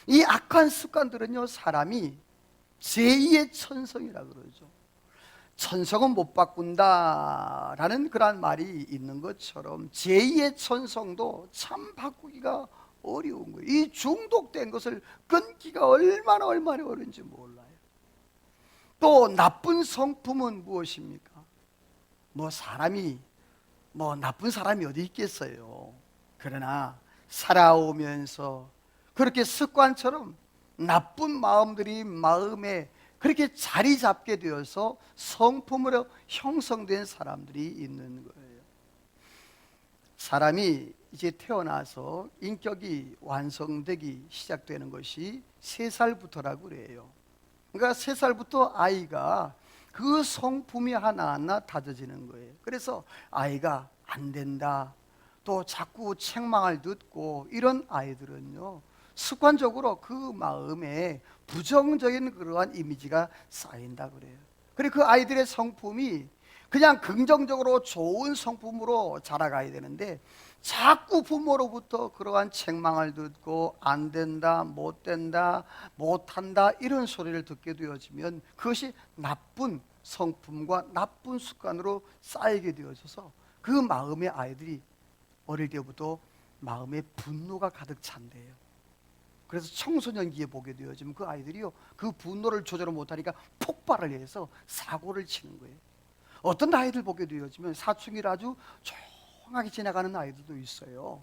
이 악한 습관들은요, 사람이 제2의 천성이라 그러죠. 천성은 못 바꾼다라는 그런 말이 있는 것처럼 제2의 천성도 참 바꾸기가 어려운 거예요. 이 중독된 것을 끊기가 얼마나 어려운지 몰라요. 또 나쁜 성품은 무엇입니까? 사람이 나쁜 사람이 어디 있겠어요. 그러나 살아오면서 그렇게 습관처럼 나쁜 마음들이 마음에 그렇게 자리 잡게 되어서 성품으로 형성된 사람들이 있는 거예요. 사람이 이제 태어나서 인격이 완성되기 시작되는 것이 3살부터라고 그래요. 그러니까 3살부터 아이가 그 성품이 하나하나 다져지는 거예요. 그래서 아이가 안 된다, 또 자꾸 책망을 듣고 이런 아이들은요, 습관적으로 그 마음에 부정적인 그러한 이미지가 쌓인다 그래요. 그리고 그 아이들의 성품이 그냥 긍정적으로 좋은 성품으로 자라가야 되는데 자꾸 부모로부터 그러한 책망을 듣고 안 된다, 못 된다, 못한다 이런 소리를 듣게 되어지면 그것이 나쁜 성품과 나쁜 습관으로 쌓이게 되어져서 그 마음의 아이들이 어릴 때부터 마음에 분노가 가득 찬대요. 그래서 청소년기에 보게 되어지면 그 아이들이요, 그 분노를 조절 못하니까 폭발을 해서 사고를 치는 거예요. 어떤 아이들 보게 되어지면 사춘기를 아주 조용하게 지나가는 아이들도 있어요.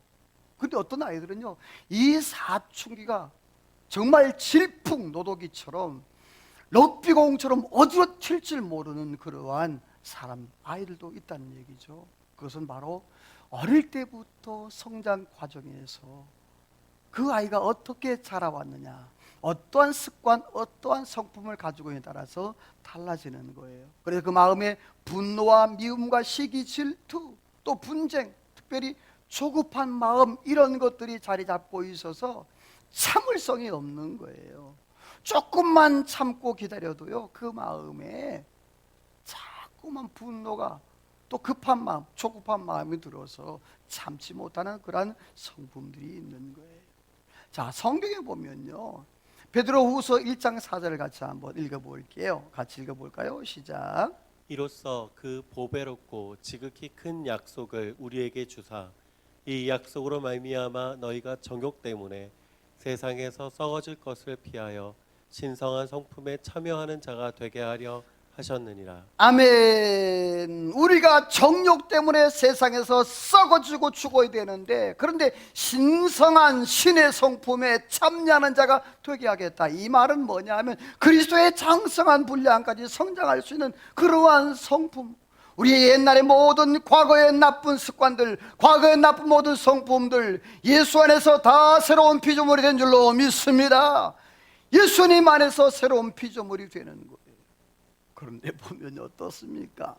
근데 어떤 아이들은요, 이 사춘기가 정말 질풍노도기처럼 럭비공처럼 어디로 튈지 모르는 그러한 아이들도 있다는 얘기죠. 그것은 바로 어릴 때부터 성장 과정에서 그 아이가 어떻게 자라왔느냐, 어떠한 습관, 어떠한 성품을 가지고 있느냐에 따라서 달라지는 거예요. 그래서 그 마음에 분노와 미움과 시기, 질투, 또 분쟁, 특별히 조급한 마음 이런 것들이 자리 잡고 있어서 참을성이 없는 거예요. 조금만 참고 기다려도요, 그 마음에 자꾸만 분노가, 또 급한 마음, 조급한 마음이 들어서 참지 못하는 그러한 성품들이 있는 거예요. 자, 성경에 보면요, 베드로후서 1장 4절을 같이 한번 읽어볼게요. 같이 읽어볼까요? 시작. 이로써 그 보배롭고 지극히 큰 약속을 우리에게 주사 이 약속으로 말미암아 너희가 정욕 때문에 세상에서 썩어질 것을 피하여 신성한 성품에 참여하는 자가 되게 하려 하셨느니라. 아멘. 우리가 정욕 때문에 세상에서 썩어지고 죽어야 되는데, 그런데 신성한 신의 성품에 참여하는 자가 되게 하겠다. 이 말은 뭐냐 하면 그리스도의 장성한 분량까지 성장할 수 있는 그러한 성품, 우리 옛날의 모든 과거의 나쁜 습관들, 과거의 나쁜 모든 성품들 예수 안에서 다 새로운 피조물이 된 줄로 믿습니다. 예수님 안에서 새로운 피조물이 되는 거예요. 그런데 보면 어떻습니까?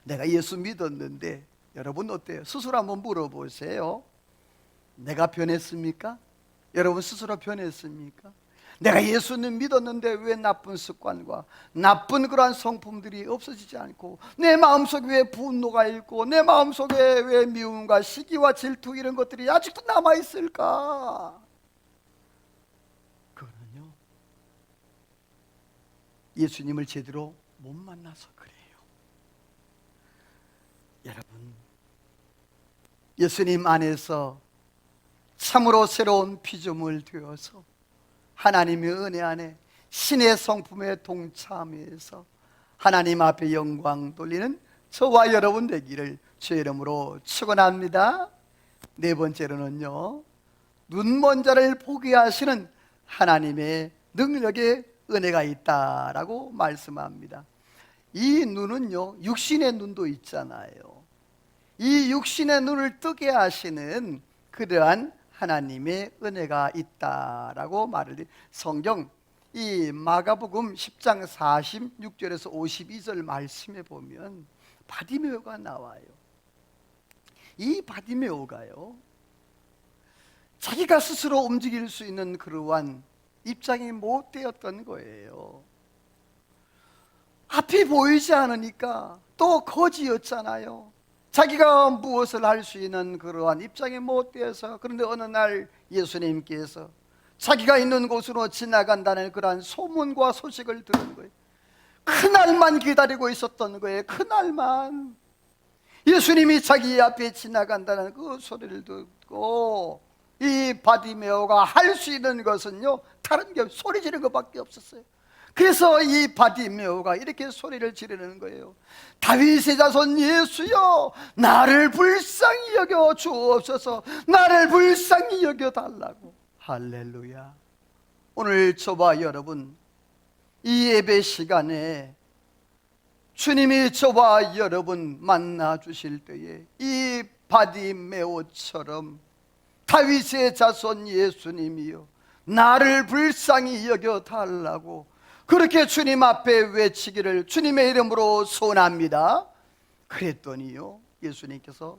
내가 예수 믿었는데, 여러분 어때요? 스스로 한번 물어보세요. 내가 변했습니까? 여러분 스스로 변했습니까? 내가 예수님 믿었는데 왜 나쁜 습관과 나쁜 그러한 성품들이 없어지지 않고, 내 마음속에 왜 분노가 있고, 내 마음속에 왜 미움과 시기와 질투 이런 것들이 아직도 남아있을까? 그거는요, 예수님을 제대로 못 만나서 그래요. 여러분, 예수님 안에서 참으로 새로운 피조물 되어서 하나님의 은혜 안에 신의 성품에 동참해서 하나님 앞에 영광 돌리는 저와 여러분 되기를 주의 이름으로 축원합니다. 네 번째로는요, 눈먼 자를 보게 하시는 하나님의 능력의 은혜가 있다라고 말씀합니다. 이 눈은요, 육신의 눈도 있잖아요. 이 육신의 눈을 뜨게 하시는 그러한 하나님의 은혜가 있다라고 말을, 성경 이 마가복음 10장 46절에서 52절 말씀에 보면 바디메오가 나와요. 이 바디메오가요, 자기가 스스로 움직일 수 있는 그러한 입장이 못 되었던 거예요. 앞이 보이지 않으니까, 또 거지였잖아요. 자기가 무엇을 할 수 있는 그러한 입장이 못 되어서, 그런데 어느 날 예수님께서 자기가 있는 곳으로 지나간다는 그러한 소문과 소식을 들은 거예요. 그날만 기다리고 있었던 거예요. 그날만. 예수님이 자기 앞에 지나간다는 그 소리를 듣고 이 바디메오가 할 수 있는 것은요, 다른 게 소리 지르는 것밖에 없었어요. 그래서 이 바디메오가 이렇게 소리를 지르는 거예요. 다윗의 자손 예수여, 나를 불쌍히 여겨 주옵소서. 나를 불쌍히 여겨 달라고. 할렐루야. 오늘 저와 여러분, 이 예배 시간에 주님이 저와 여러분 만나 주실 때에 이 바디메오처럼 다윗의 자손 예수님이요, 나를 불쌍히 여겨 달라고 그렇게 주님 앞에 외치기를 주님의 이름으로 소원합니다. 그랬더니요, 예수님께서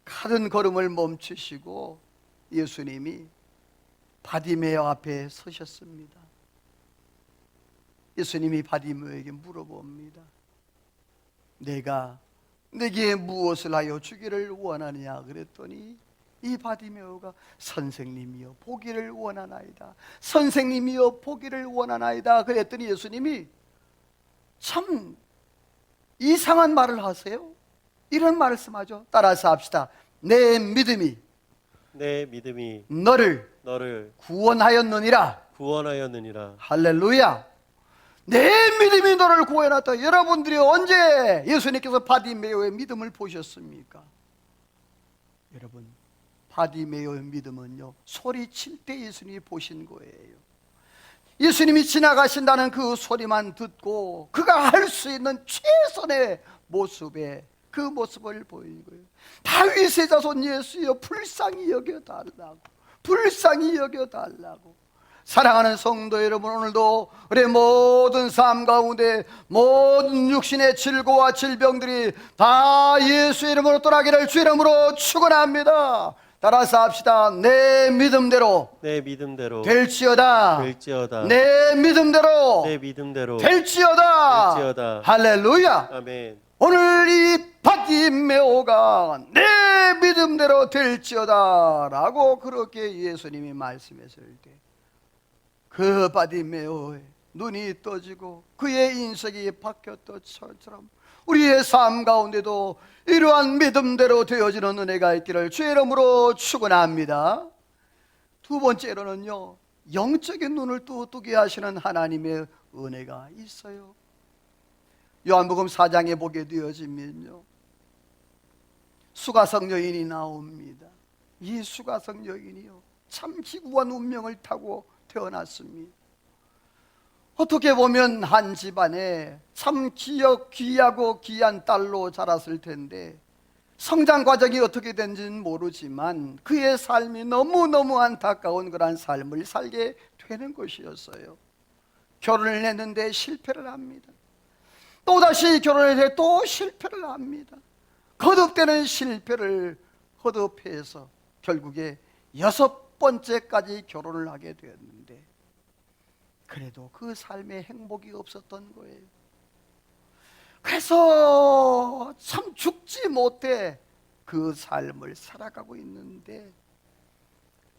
가던 걸음을 멈추시고 예수님이 바디메오 앞에 서셨습니다. 예수님이 바디메오에게 물어봅니다. 내가 내게 무엇을 하여 주기를 원하느냐 그랬더니 이 바디메오가 선생님이여 보기를 원하나이다, 선생님이여 보기를 원하나이다 그랬더니 예수님이 참 이상한 말을 하세요. 이런 말씀하죠. 따라서 합시다. 내 믿음이 너를 구원하였느니라. 할렐루야. 내 믿음이 너를 구원했다. 여러분들이 언제 예수님께서 바디메오의 믿음을 보셨습니까? 여러분, 바디메오의 믿음은요, 소리칠 때 예수님이 보신 거예요. 예수님이 지나가신다는 그 소리만 듣고 그가 할 수 있는 최선의 모습에 그 모습을 보인 거예요. 다윗의 자손 예수여, 불쌍히 여겨달라고, 불쌍히 여겨달라고. 사랑하는 성도 여러분, 오늘도 우리 모든 삶 가운데 모든 육신의 질고와 질병들이 다 예수 이름으로 떠나기를 주 이름으로 축원합니다. 따라서 합시다. 내 믿음대로 내 믿음대로 될지어다. 될지어다. 내 믿음대로 내 믿음대로 될지어다. 될지어다. 할렐루야. 아멘. 오늘 이 바디메오가 내 믿음대로 될지어다 라고 그렇게 예수님이 말씀했을 때 그 바디메오의 눈이 떠지고 그의 인생이 바뀌었던 것처럼 우리의 삶 가운데도 이러한 믿음대로 되어지는 은혜가 있기를 주의 이름으로 축원합니다. 두 번째로는요, 영적인 눈을 또 뜨게 하시는 하나님의 은혜가 있어요. 요한복음 4장에 보게 되어지면요, 수가성 여인이 나옵니다. 이 수가성 여인이요, 참 기구한 운명을 타고 태어났습니다. 어떻게 보면 한 집안에 참 귀하고 귀한 딸로 자랐을 텐데 성장 과정이 어떻게 된지는 모르지만 그의 삶이 너무너무 안타까운 그런 삶을 살게 되는 것이었어요. 결혼을 했는데 실패를 합니다. 또다시 결혼을 해 또 실패를 합니다. 거듭되는 실패를 거듭해서 결국에 6번째까지 결혼을 하게 되었는데 그래도 그 삶에 행복이 없었던 거예요. 그래서 참 죽지 못해 그 삶을 살아가고 있는데,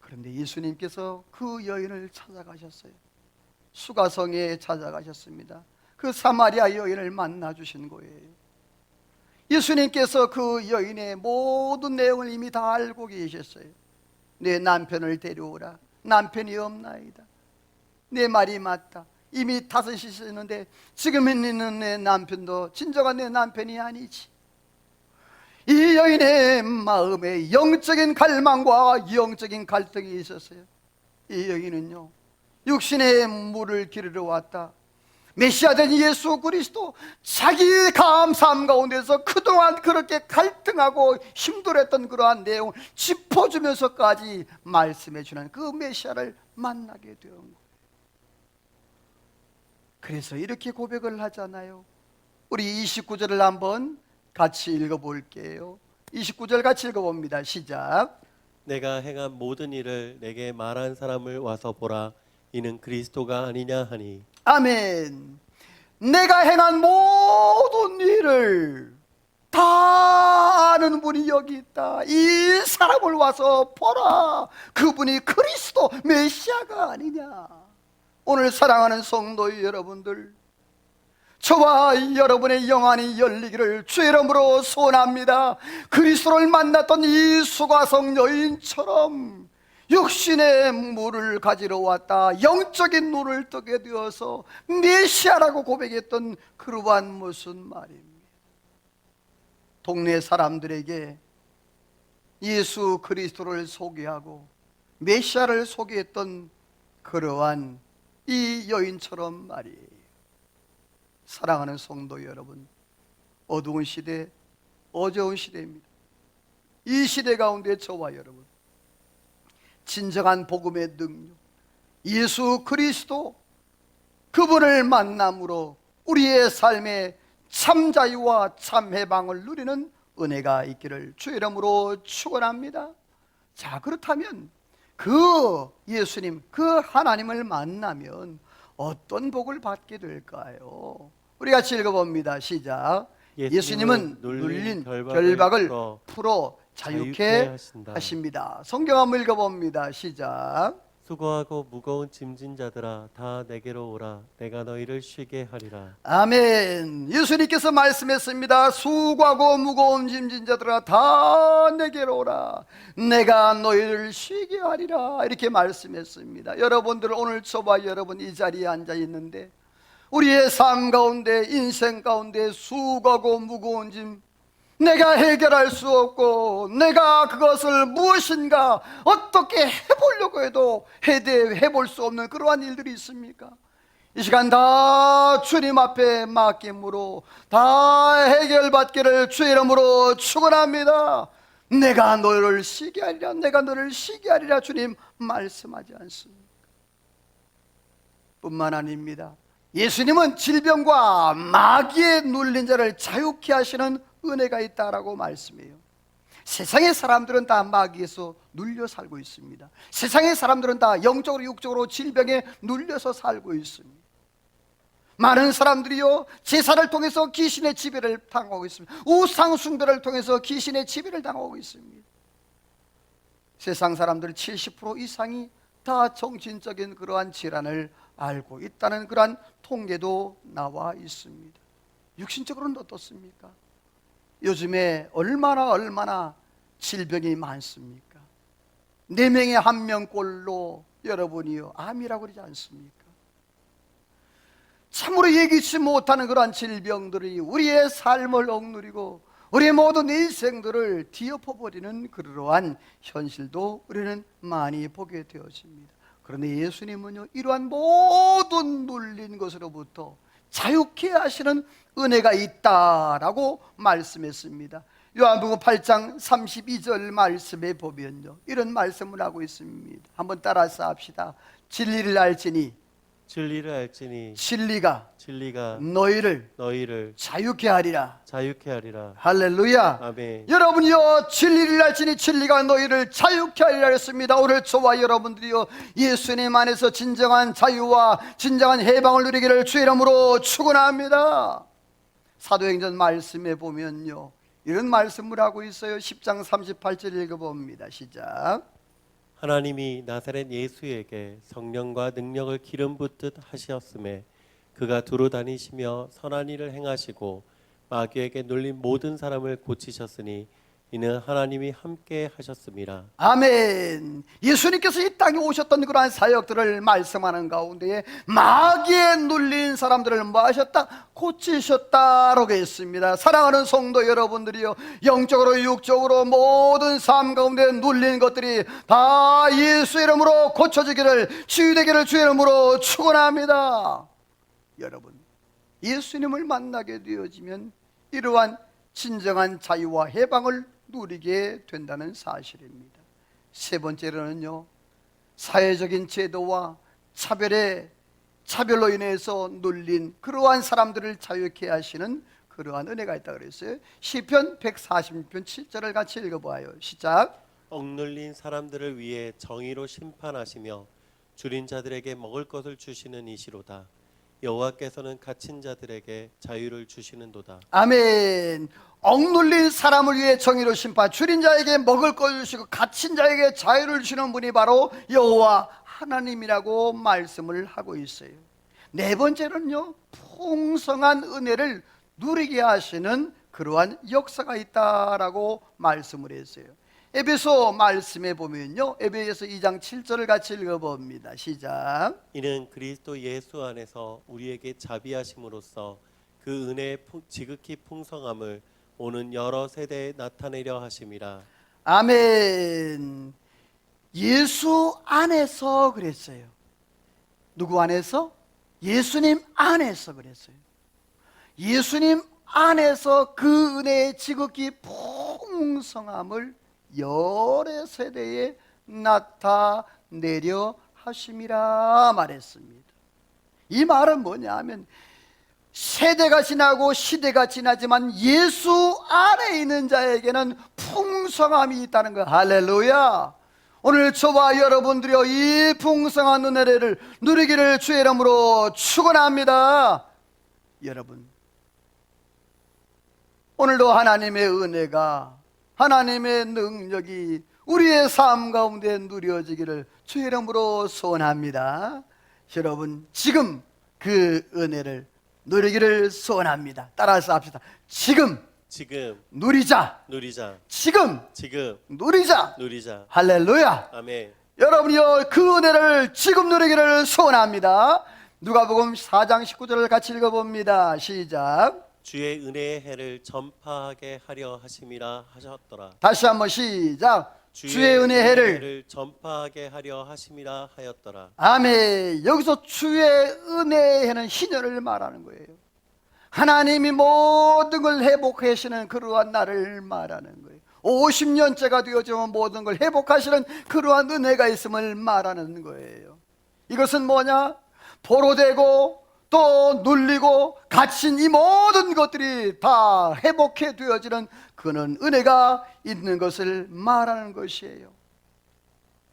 그런데 예수님께서 그 여인을 찾아가셨어요. 수가성에 찾아가셨습니다. 그 사마리아 여인을 만나 주신 거예요. 예수님께서 그 여인의 모든 내용을 이미 다 알고 계셨어요. 내 남편을 데려오라. 남편이 없나이다. 내 말이 맞다. 이미 5이 있었는데 지금 있는 내 남편도 진정한 내 남편이 아니지. 이 여인의 마음에 영적인 갈망과 영적인 갈등이 있었어요. 이 여인은요, 육신의 물을 기르러 왔다. 메시아된 예수 그리스도, 자기 감사함 가운데서 그동안 그렇게 갈등하고 힘들었던 그러한 내용을 짚어주면서까지 말씀해주는 그 메시아를 만나게 된 거예요. 그래서 이렇게 고백을 하잖아요. 우리 29절을 한번 같이 읽어볼게요. 29절 같이 읽어봅니다. 시작. 내가 행한 모든 일을 내게 말한 사람을 와서 보라. 이는 그리스도가 아니냐 하니. 아멘. 내가 행한 모든 일을 다 아는 분이 여기 있다. 이 사람을 와서 보라. 그분이 그리스도 메시아가 아니냐. 오늘 사랑하는 성도 여러분들, 저와 여러분의 영안이 열리기를 주의 이름으로 소원합니다. 그리스도를 만났던 이 수가성 여인처럼 육신의 물을 가지러 왔다, 영적인 눈을 뜨게 되어서 메시아라고 고백했던 그러한 무슨 말입니다. 동네 사람들에게 예수 그리스도를 소개하고 메시아를 소개했던 그러한 이 여인처럼 말이에요. 사랑하는 성도 여러분, 어두운 시대, 어려운 시대입니다. 이 시대 가운데 저와 여러분, 진정한 복음의 능력, 예수 그리스도, 그분을 만남으로 우리의 삶에 참 자유와 참 해방을 누리는 은혜가 있기를 주의 이름으로 축원합니다. 자, 그렇다면 그 예수님, 그 하나님을 만나면 어떤 복을 받게 될까요? 우리 같이 읽어봅니다. 시작. 예수님은 눌린 결박을 풀어 자유케 하십니다. 성경 한번 읽어봅니다. 시작. 수고하고 무거운 짐진 자들아, 다 내게로 오라. 내가 너희를 쉬게 하리라. 아멘. 예수님께서 말씀했습니다. 수고하고 무거운 짐진 자들아, 다 내게로 오라. 내가 너희를 쉬게 하리라. 이렇게 말씀했습니다. 여러분들, 오늘 저와 여러분 이 자리에 앉아 있는데 우리의 삶 가운데, 인생 가운데 수고하고 무거운 짐, 내가 해결할 수 없고 내가 그것을 무엇인가 어떻게 해보려고 해도 해볼 수 없는 그러한 일들이 있습니까? 이 시간 다 주님 앞에 맡김으로 다 해결받기를 주의 이름으로 축원합니다. 내가 너를 쉬게 하리라, 내가 너를 쉬게 하리라 주님 말씀하지 않습니까? 뿐만 아닙니다. 예수님은 질병과 마귀에 눌린 자를 자유케 하시는 은혜가 있다라고 말씀해요. 세상의 사람들은 다 마귀에서 눌려 살고 있습니다. 세상의 사람들은 다 영적으로 육적으로 질병에 눌려서 살고 있습니다. 많은 사람들이요, 제사를 통해서 귀신의 지배를 당하고 있습니다. 우상 숭배를 통해서 귀신의 지배를 당하고 있습니다. 세상 사람들 70% 이상이 다 정신적인 그러한 질환을 알고 있다는 그러한 통계도 나와 있습니다. 육신적으로는 어떻습니까? 요즘에 얼마나 질병이 많습니까? 4명에 1명꼴로 여러분이요, 암이라고 그러지 않습니까? 참으로 예기치 못하는 그러한 질병들이 우리의 삶을 억누르고 우리의 모든 인생들을 뒤엎어버리는 그러한 현실도 우리는 많이 보게 되어집니다. 그런데 예수님은요, 이러한 모든 눌린 것으로부터 자유케 하시는 은혜가 있다라고 말씀했습니다. 요한복음 8장 32절 말씀에 보면요, 이런 말씀을 하고 있습니다. 한번 따라서 합시다. 진리를 알지니 진리를 알지니 진리가 너희를 자유케 하리라. 할렐루야. 아멘. 여러분이요, 진리를 알지니 진리가 너희를 자유케 하리라 했습니다. 오늘 저와 여러분들이요, 예수님 안에서 진정한 자유와 진정한 해방을 누리기를 주의 이름으로 축원합니다. 사도행전 말씀에 보면요, 이런 말씀을 하고 있어요. 10장 38절 읽어봅니다. 시작. 하나님이 나사렛 예수에게 성령과 능력을 기름 붓듯 하셨음에 그가 두루 다니시며 선한 일을 행하시고 마귀에게 눌린 모든 사람을 고치셨으니 이는 하나님이 함께 하셨습니다. 아멘. 예수님께서 이 땅에 오셨던 그러한 사역들을 말씀하는 가운데에 마귀에 눌린 사람들을 뭐 하셨다? 고치셨다라고 했습니다. 사랑하는 성도 여러분들이요, 영적으로 육적으로 모든 삶 가운데 눌린 것들이 다 예수 이름으로 고쳐지기를, 치유되기를 주의 이름으로 축원합니다. 여러분, 예수님을 만나게 되어지면 이러한 진정한 자유와 해방을 누리게 된다는 사실입니다. 세 번째로는요, 사회적인 제도와 차별로 인해서 눌린 그러한 사람들을 자유케 하시는 그러한 은혜가 있다 그랬어요. 시편 146편 7절을 같이 읽어봐요. 시작. 억눌린 사람들을 위해 정의로 심판하시며 줄인 자들에게 먹을 것을 주시는 이시로다. 여호와께서는 갇힌 자들에게 자유를 주시는도다. 아멘. 억눌린 사람을 위해 정의로 심판, 줄인 자에게 먹을 것 주시고 갇힌 자에게 자유를 주시는 분이 바로 여호와 하나님이라고 말씀을 하고 있어요. 네 번째는요, 풍성한 은혜를 누리게 하시는 그러한 역사가 있다라고 말씀을 했어요. 에베소 말씀에 보면요, 에베소 2장 7절을 같이 읽어봅니다. 시작. 이는 그리스도 예수 안에서 우리에게 자비하심으로써 그 은혜의 지극히 풍성함을 오는 여러 세대에 나타내려 하심이라. 아멘. 예수 안에서 그랬어요. 누구 안에서? 예수님 안에서 그랬어요. 예수님 안에서 그 은혜의 지극히 풍성함을 여러 세대에 나타내려 하심이라 말했습니다. 이 말은 뭐냐 하면, 세대가 지나고 시대가 지나지만 예수 안에 있는 자에게는 풍성함이 있다는 거. 할렐루야. 오늘 저와 여러분들이요, 이 풍성한 은혜를 누리기를 주의 이름으로 축원합니다. 여러분, 오늘도 하나님의 은혜가, 하나님의 능력이 우리의 삶 가운데 누려지기를 주의 이름으로 소원합니다. 여러분, 지금 그 은혜를 누리기를 소원합니다. 따라서 합시다. 지금 누리자. 지금 누리자. 할렐루야. 아멘. 여러분이요, 그 은혜를 지금 누리기를 소원합니다. 누가복음 4장 19절을 같이 읽어봅니다. 시작. 주의 은혜의 해를 전파하게 하려 하심이라 하셨더라. 다시 한번 시작. 주의 은혜의 해를 전파하게 하려 하심이라 하였더라. 아멘. 여기서 주의 은혜의 해는 희년을 말하는 거예요. 하나님이 모든 걸 회복하시는 그러한 날을 말하는 거예요. 50년째가 되어지면 모든 걸 회복하시는 그러한 은혜가 있음을 말하는 거예요. 이것은 뭐냐? 포로되고 또 눌리고 갇힌 이 모든 것들이 다 회복해 되어지는 그는 은혜가 있는 것을 말하는 것이에요.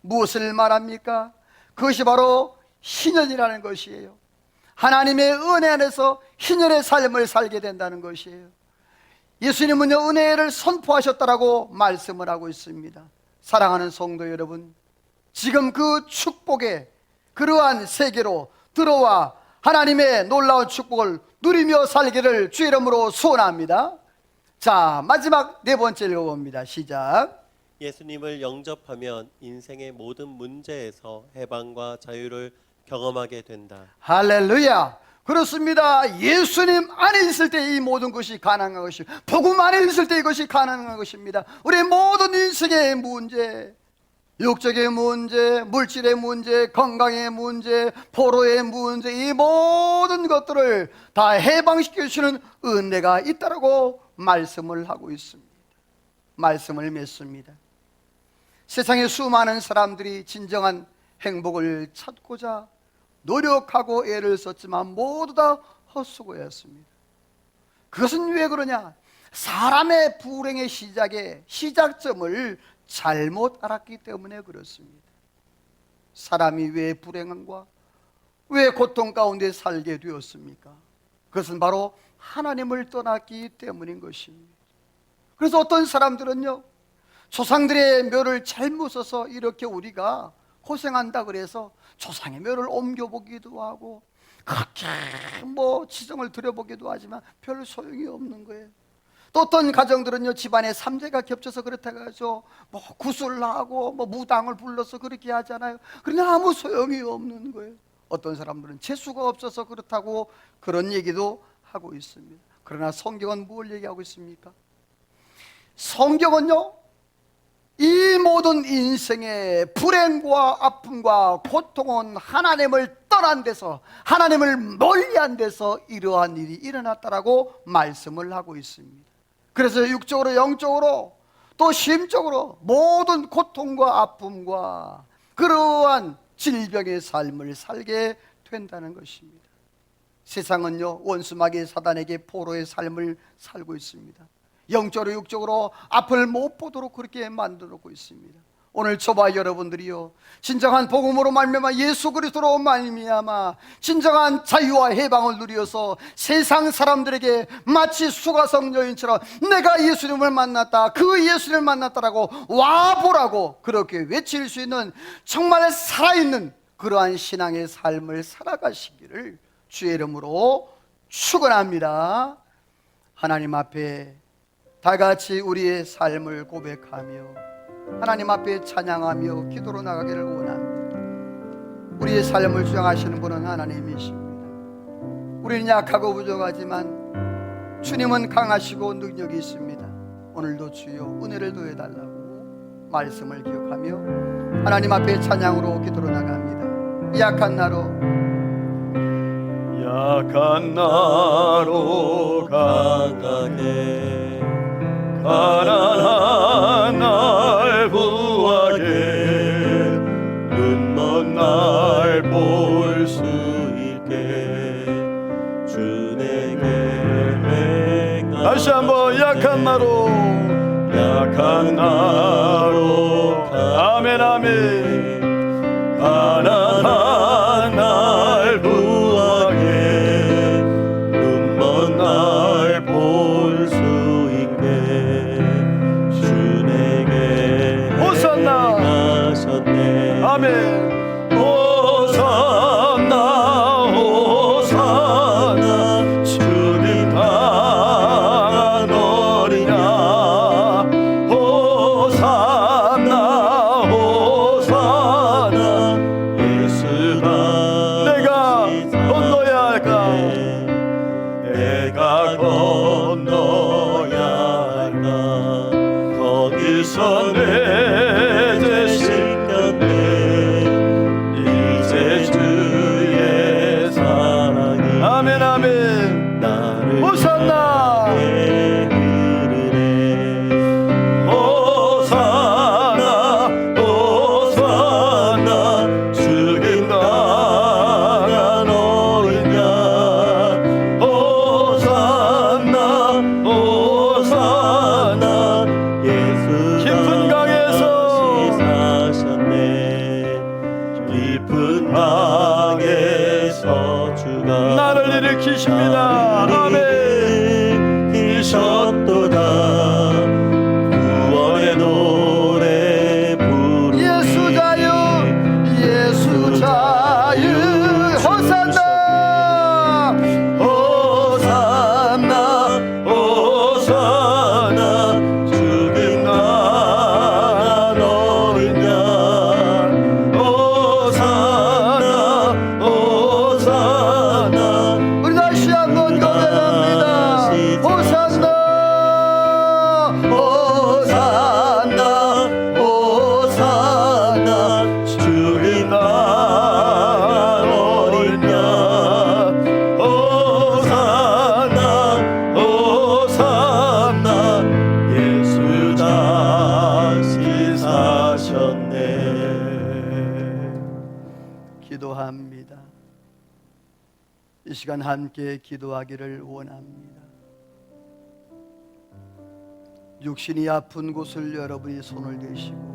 무엇을 말합니까? 그것이 바로 희년이라는 것이에요. 하나님의 은혜 안에서 희년의 삶을 살게 된다는 것이에요. 예수님은요, 은혜를 선포하셨다라고 말씀을 하고 있습니다. 사랑하는 성도 여러분, 지금 그 축복의 그러한 세계로 들어와 하나님의 놀라운 축복을 누리며 살기를 주의 이름으로 소원합니다. 자, 마지막 네 번째 읽어봅니다. 시작. 예수님을 영접하면 인생의 모든 문제에서 해방과 자유를 경험하게 된다. 할렐루야. 그렇습니다. 예수님 안에 있을 때 이 모든 것이 가능한 것입니다. 복음 안에 있을 때 이것이 가능한 것입니다. 우리의 모든 인생의 문제, 육적의 문제, 물질의 문제, 건강의 문제, 포로의 문제, 이 모든 것들을 다 해방시켜 주시는 은혜가 있다라고 말씀을 하고 있습니다. 말씀을 맺습니다. 세상에 수많은 사람들이 진정한 행복을 찾고자 노력하고 애를 썼지만 모두 다 헛수고였습니다. 그것은 왜 그러냐? 사람의 불행의 시작점을 잘못 알았기 때문에 그렇습니다. 사람이 왜 불행함과 왜 고통 가운데 살게 되었습니까? 그것은 바로 하나님을 떠났기 때문인 것입니다. 그래서 어떤 사람들은요, 조상들의 묘를 잘못 써서 이렇게 우리가 고생한다 그래서 조상의 묘를 옮겨보기도 하고 그렇게 지정을 들여보기도 하지만 별 소용이 없는 거예요. 또 어떤 가정들은요, 집안에 삼재가 겹쳐서 그렇다고 해서 구슬을 하고 무당을 불러서 그렇게 하잖아요. 그러나 아무 소용이 없는 거예요. 어떤 사람들은 재수가 없어서 그렇다고 그런 얘기도 하고 있습니다. 그러나 성경은 뭘 얘기하고 있습니까? 성경은요, 이 모든 인생의 불행과 아픔과 고통은 하나님을 떠난 데서, 하나님을 멀리한 데서 이러한 일이 일어났다라고 말씀을 하고 있습니다. 그래서 육적으로 영적으로 또 심적으로 모든 고통과 아픔과 그러한 질병의 삶을 살게 된다는 것입니다. 세상은요, 원수마귀 사단에게 포로의 삶을 살고 있습니다. 영적으로 육적으로 앞을 못 보도록 그렇게 만들어 놓고 있습니다. 오늘 저와 여러분들이요, 진정한 복음으로 말미암아 예수 그리스도로 말미암아 진정한 자유와 해방을 누려서 세상 사람들에게 마치 수가성 여인처럼 내가 예수님을 만났다, 그 예수님을 만났다라고 와보라고 그렇게 외칠 수 있는 정말 살아있는 그러한 신앙의 삶을 살아가시기를 주의 이름으로 축원합니다. 하나님 앞에 다 같이 우리의 삶을 고백하며 하나님 앞에 찬양하며 기도로 나가기를 원합니다. 우리의 삶을 주장하시는 분은 하나님이십니다. 우리는 약하고 부족하지만 주님은 강하시고 능력이 있습니다. 오늘도 주여 은혜를 더해달라고 말씀을 기억하며 하나님 앞에 찬양으로 기도로 나갑니다. 약한 나로 강하게 가난한 날 구하게 눈먼 날 볼 수 있게 주 내게 다시 한번 약한 나로 아멘 아멘 가난한 날 구하게 눈먼 날 볼 수 아멘. 호산나 호산나 주님 강하노리라. 호산나 호산나 예수가 내가 건너야 할까, 내가 건너야 할까, 거기서 내 죄 씻겼네 이십니다. 아멘. 이셨도다. 구원의 노래 부르니 예수 자유 예수 자유 호산나 호산나 호산나 주님 나라 어린 양 호산나 호산나 우리 다시 한번 고백합니다. 호산나 호산나 호산나 주님 나라 어린 양 호산나 호산나 예수 다시 사셨네. 기도합니다. 이 시간 함께 기도하기를 원합니다. 육신이 아픈 곳을 여러분이 손을 대시고,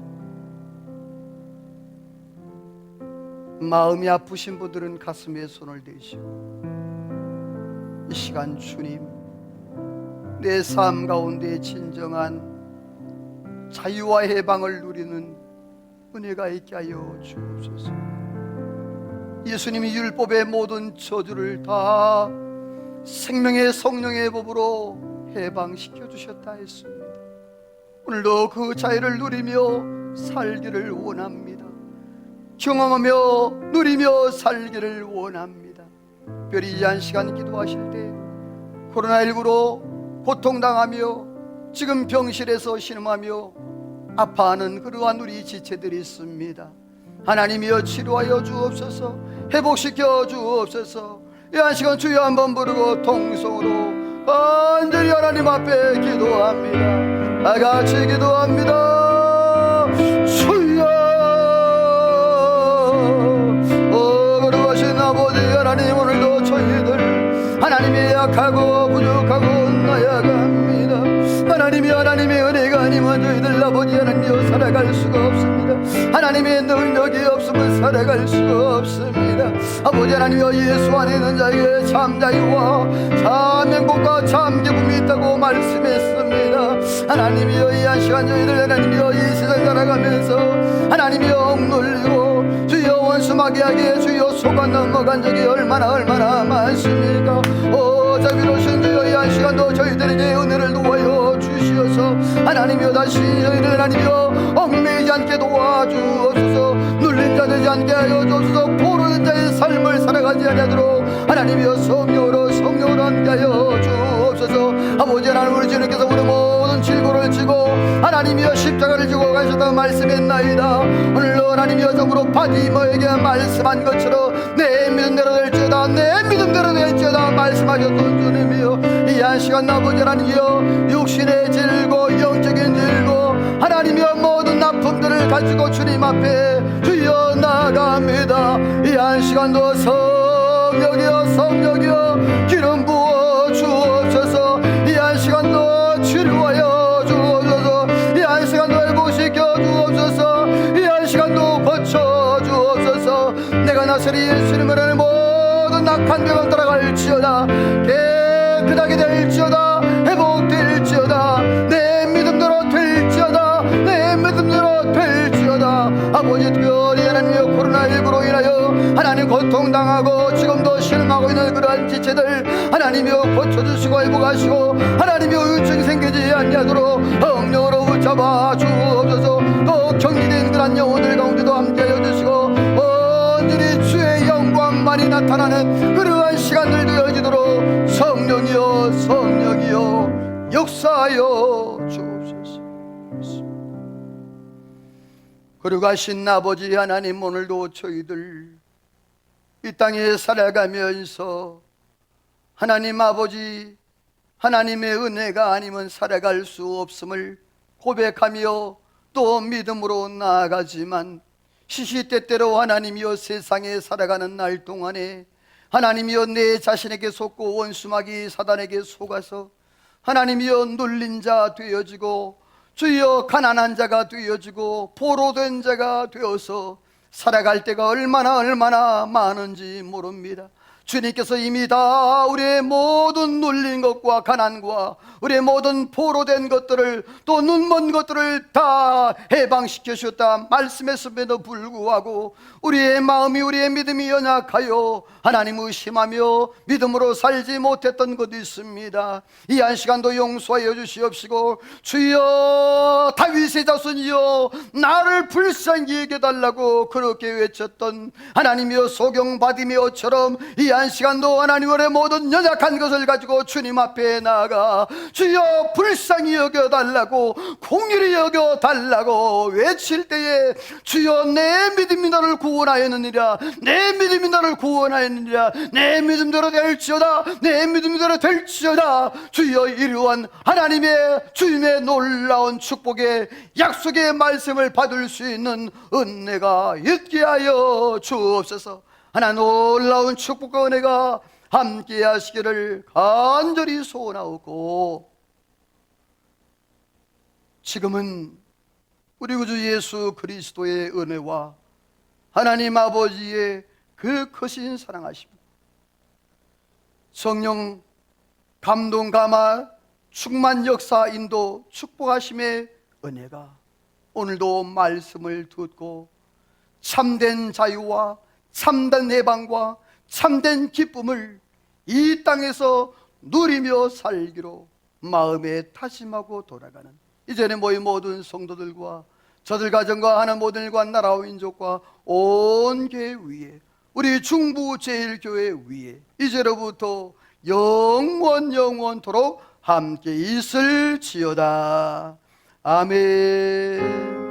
마음이 아프신 분들은 가슴에 손을 대시고, 이 시간 주님, 내 삶 가운데 진정한 자유와 해방을 누리는 은혜가 있게 하여 주옵소서. 예수님이 율법의 모든 저주를 다 생명의 성령의 법으로 해방시켜 주셨다 했습니다. 오늘도 그 자유를 누리며 살기를 원합니다. 경험하며 누리며 살기를 원합니다. 특별히 이 한 시간 기도하실 때 코로나19로 고통당하며 지금 병실에서 신음하며 아파하는 그러한 우리 지체들이 있습니다. 하나님이여 치료하여 주옵소서. 회복시켜 주옵소서. 이 한 시간 주여 한번 부르고 통성으로 간절히 하나님 앞에 기도합니다. 다같이 기도합니다. 주여 거룩하신 아버지 하나님, 오늘도 저희들 하나님이 약하고 부족하고 나약합니다. 하나님의 은혜가 아니면 저희들 아버지 하나님이여 살아갈 수가 없습니다. 하나님의 능력이 없으면 살아갈 수가 없습니다. 아버지 하나님이여 예수 안에 있는 자에게 참 자유와 참 행복과 참 기쁨이 있다고 말씀했습니다. 하나님이여 이 한 시간 저희들 하나님이여 이 세상 살아가면서 하나님이여 억눌리고 주여 원수마귀에게 주여 속아 넘어간 적이 얼마나 많습니까? 오 자비로우신 주여 이 한 시간도 저희들에게 은혜를 도와여 주시어서 하나님이여 다시 저희들 하나님이여 얽매이지 않게 도와주옵소서. 눌린 자 되지 않게 하여 주옵소서. 포로된 자의 삶을 살아가지 아니하도록 하나님이여 성령으로 함께 하여 주옵소서. 아버지 하나님, 우리 주님께서 우리 모든 질고를 지고 하나님이여 십자가를 지고 가셨다고 말씀했나이다. 오늘도 하나님이여 정으로 바디머에게 말씀한 것처럼 내 믿음대로 될지어다 내 믿음대로 될지어다 말씀하셨던 주님이여, 이 한 시간 아버지 하나님이여 육신의 질고 영적인 질고 하나님이여 모든 아픔들을 가지고 주님 앞에 주여 나갑니다. 이 한 시간도 성령이여 기름 부어 주옵소서. 이 한 시간도 치료하여 주옵소서. 이 한 시간도 회복시켜 주옵소서. 이 한 시간도 고쳐 주옵소서. 내가 나서리 예수님을 하는 모든 악한 병을 따라갈지어다 깨끗하게 될지어다 회복될지어다 내 믿음대로 될지어다 내 믿음대로 될지어다. 아버지 특별히 하나님이여 코로나19로 인하여 하나님 고통당하고 지금도 신음하고 있는 그러한 지체들 하나님이여 고쳐주시고 회복하시고 하나님이여 우울증 생기지 않도록 성령으로 붙잡아 주옵소서. 또 격리된 그러한 영혼들 가운데도 함께하여 주시고 온전히 주의 영광만이 나타나는 그러한 시간들 되어지도록 성령이여 역사하여 주옵소서. 거룩하신 아버지 하나님, 오늘도 저희들 이 땅에 살아가면서 하나님 아버지 하나님의 은혜가 아니면 살아갈 수 없음을 고백하며 또 믿음으로 나아가지만 시시때때로 하나님이여 세상에 살아가는 날 동안에 하나님이여 내 자신에게 속고 원수마귀 사단에게 속아서 하나님이여 눌린 자 되어지고 주여 가난한 자가 되어지고 포로된 자가 되어서 살아갈 때가 얼마나 많은지 모릅니다. 주님께서 이미 다 우리의 모든 눌린 것과 가난과 우리의 모든 포로된 것들을 또 눈먼 것들을 다 해방시켜 주셨다 말씀했음에도 불구하고 우리의 마음이 우리의 믿음이 연약하여 하나님 의심하며 믿음으로 살지 못했던 것도 있습니다. 이 한 시간도 용서하여 주시옵시고 주여 다윗의 자손이여 나를 불쌍히 여겨달라고 그렇게 외쳤던 하나님이여 소경바디메오처럼 이 한 시간도 하나님의 모든 연약한 것을 가지고 주님 앞에 나아가 주여 불쌍히 여겨달라고 공률히 여겨달라고 외칠 때에 주여 내 믿음이 너를 구원하였느니라 내 믿음이 너를 구원하였느니라 내 믿음대로 될지어다 내 믿음대로 될지어다 주여 이러한 하나님의 주님의 놀라운 축복의 약속의 말씀을 받을 수 있는 은혜가 있게 하여 주옵소서. 하나 놀라운 축복과 은혜가 함께 하시기를 간절히 소원하옵고 지금은 우리 구주 예수 그리스도의 은혜와 하나님 아버지의 그 크신 사랑하심 성령 감동 감화 충만 역사 인도 축복하심의 은혜가 오늘도 말씀을 듣고 참된 자유와 참된 해방과 참된 기쁨을 이 땅에서 누리며 살기로 마음에 다짐하고 돌아가는 이전에 모인 모든 성도들과 저들 가정과 하는 모든 일과 나라와 민족과 온 교회 위에 우리 중부 제일교회 위에 이제로부터 영원토록 함께 있을지어다. 아멘.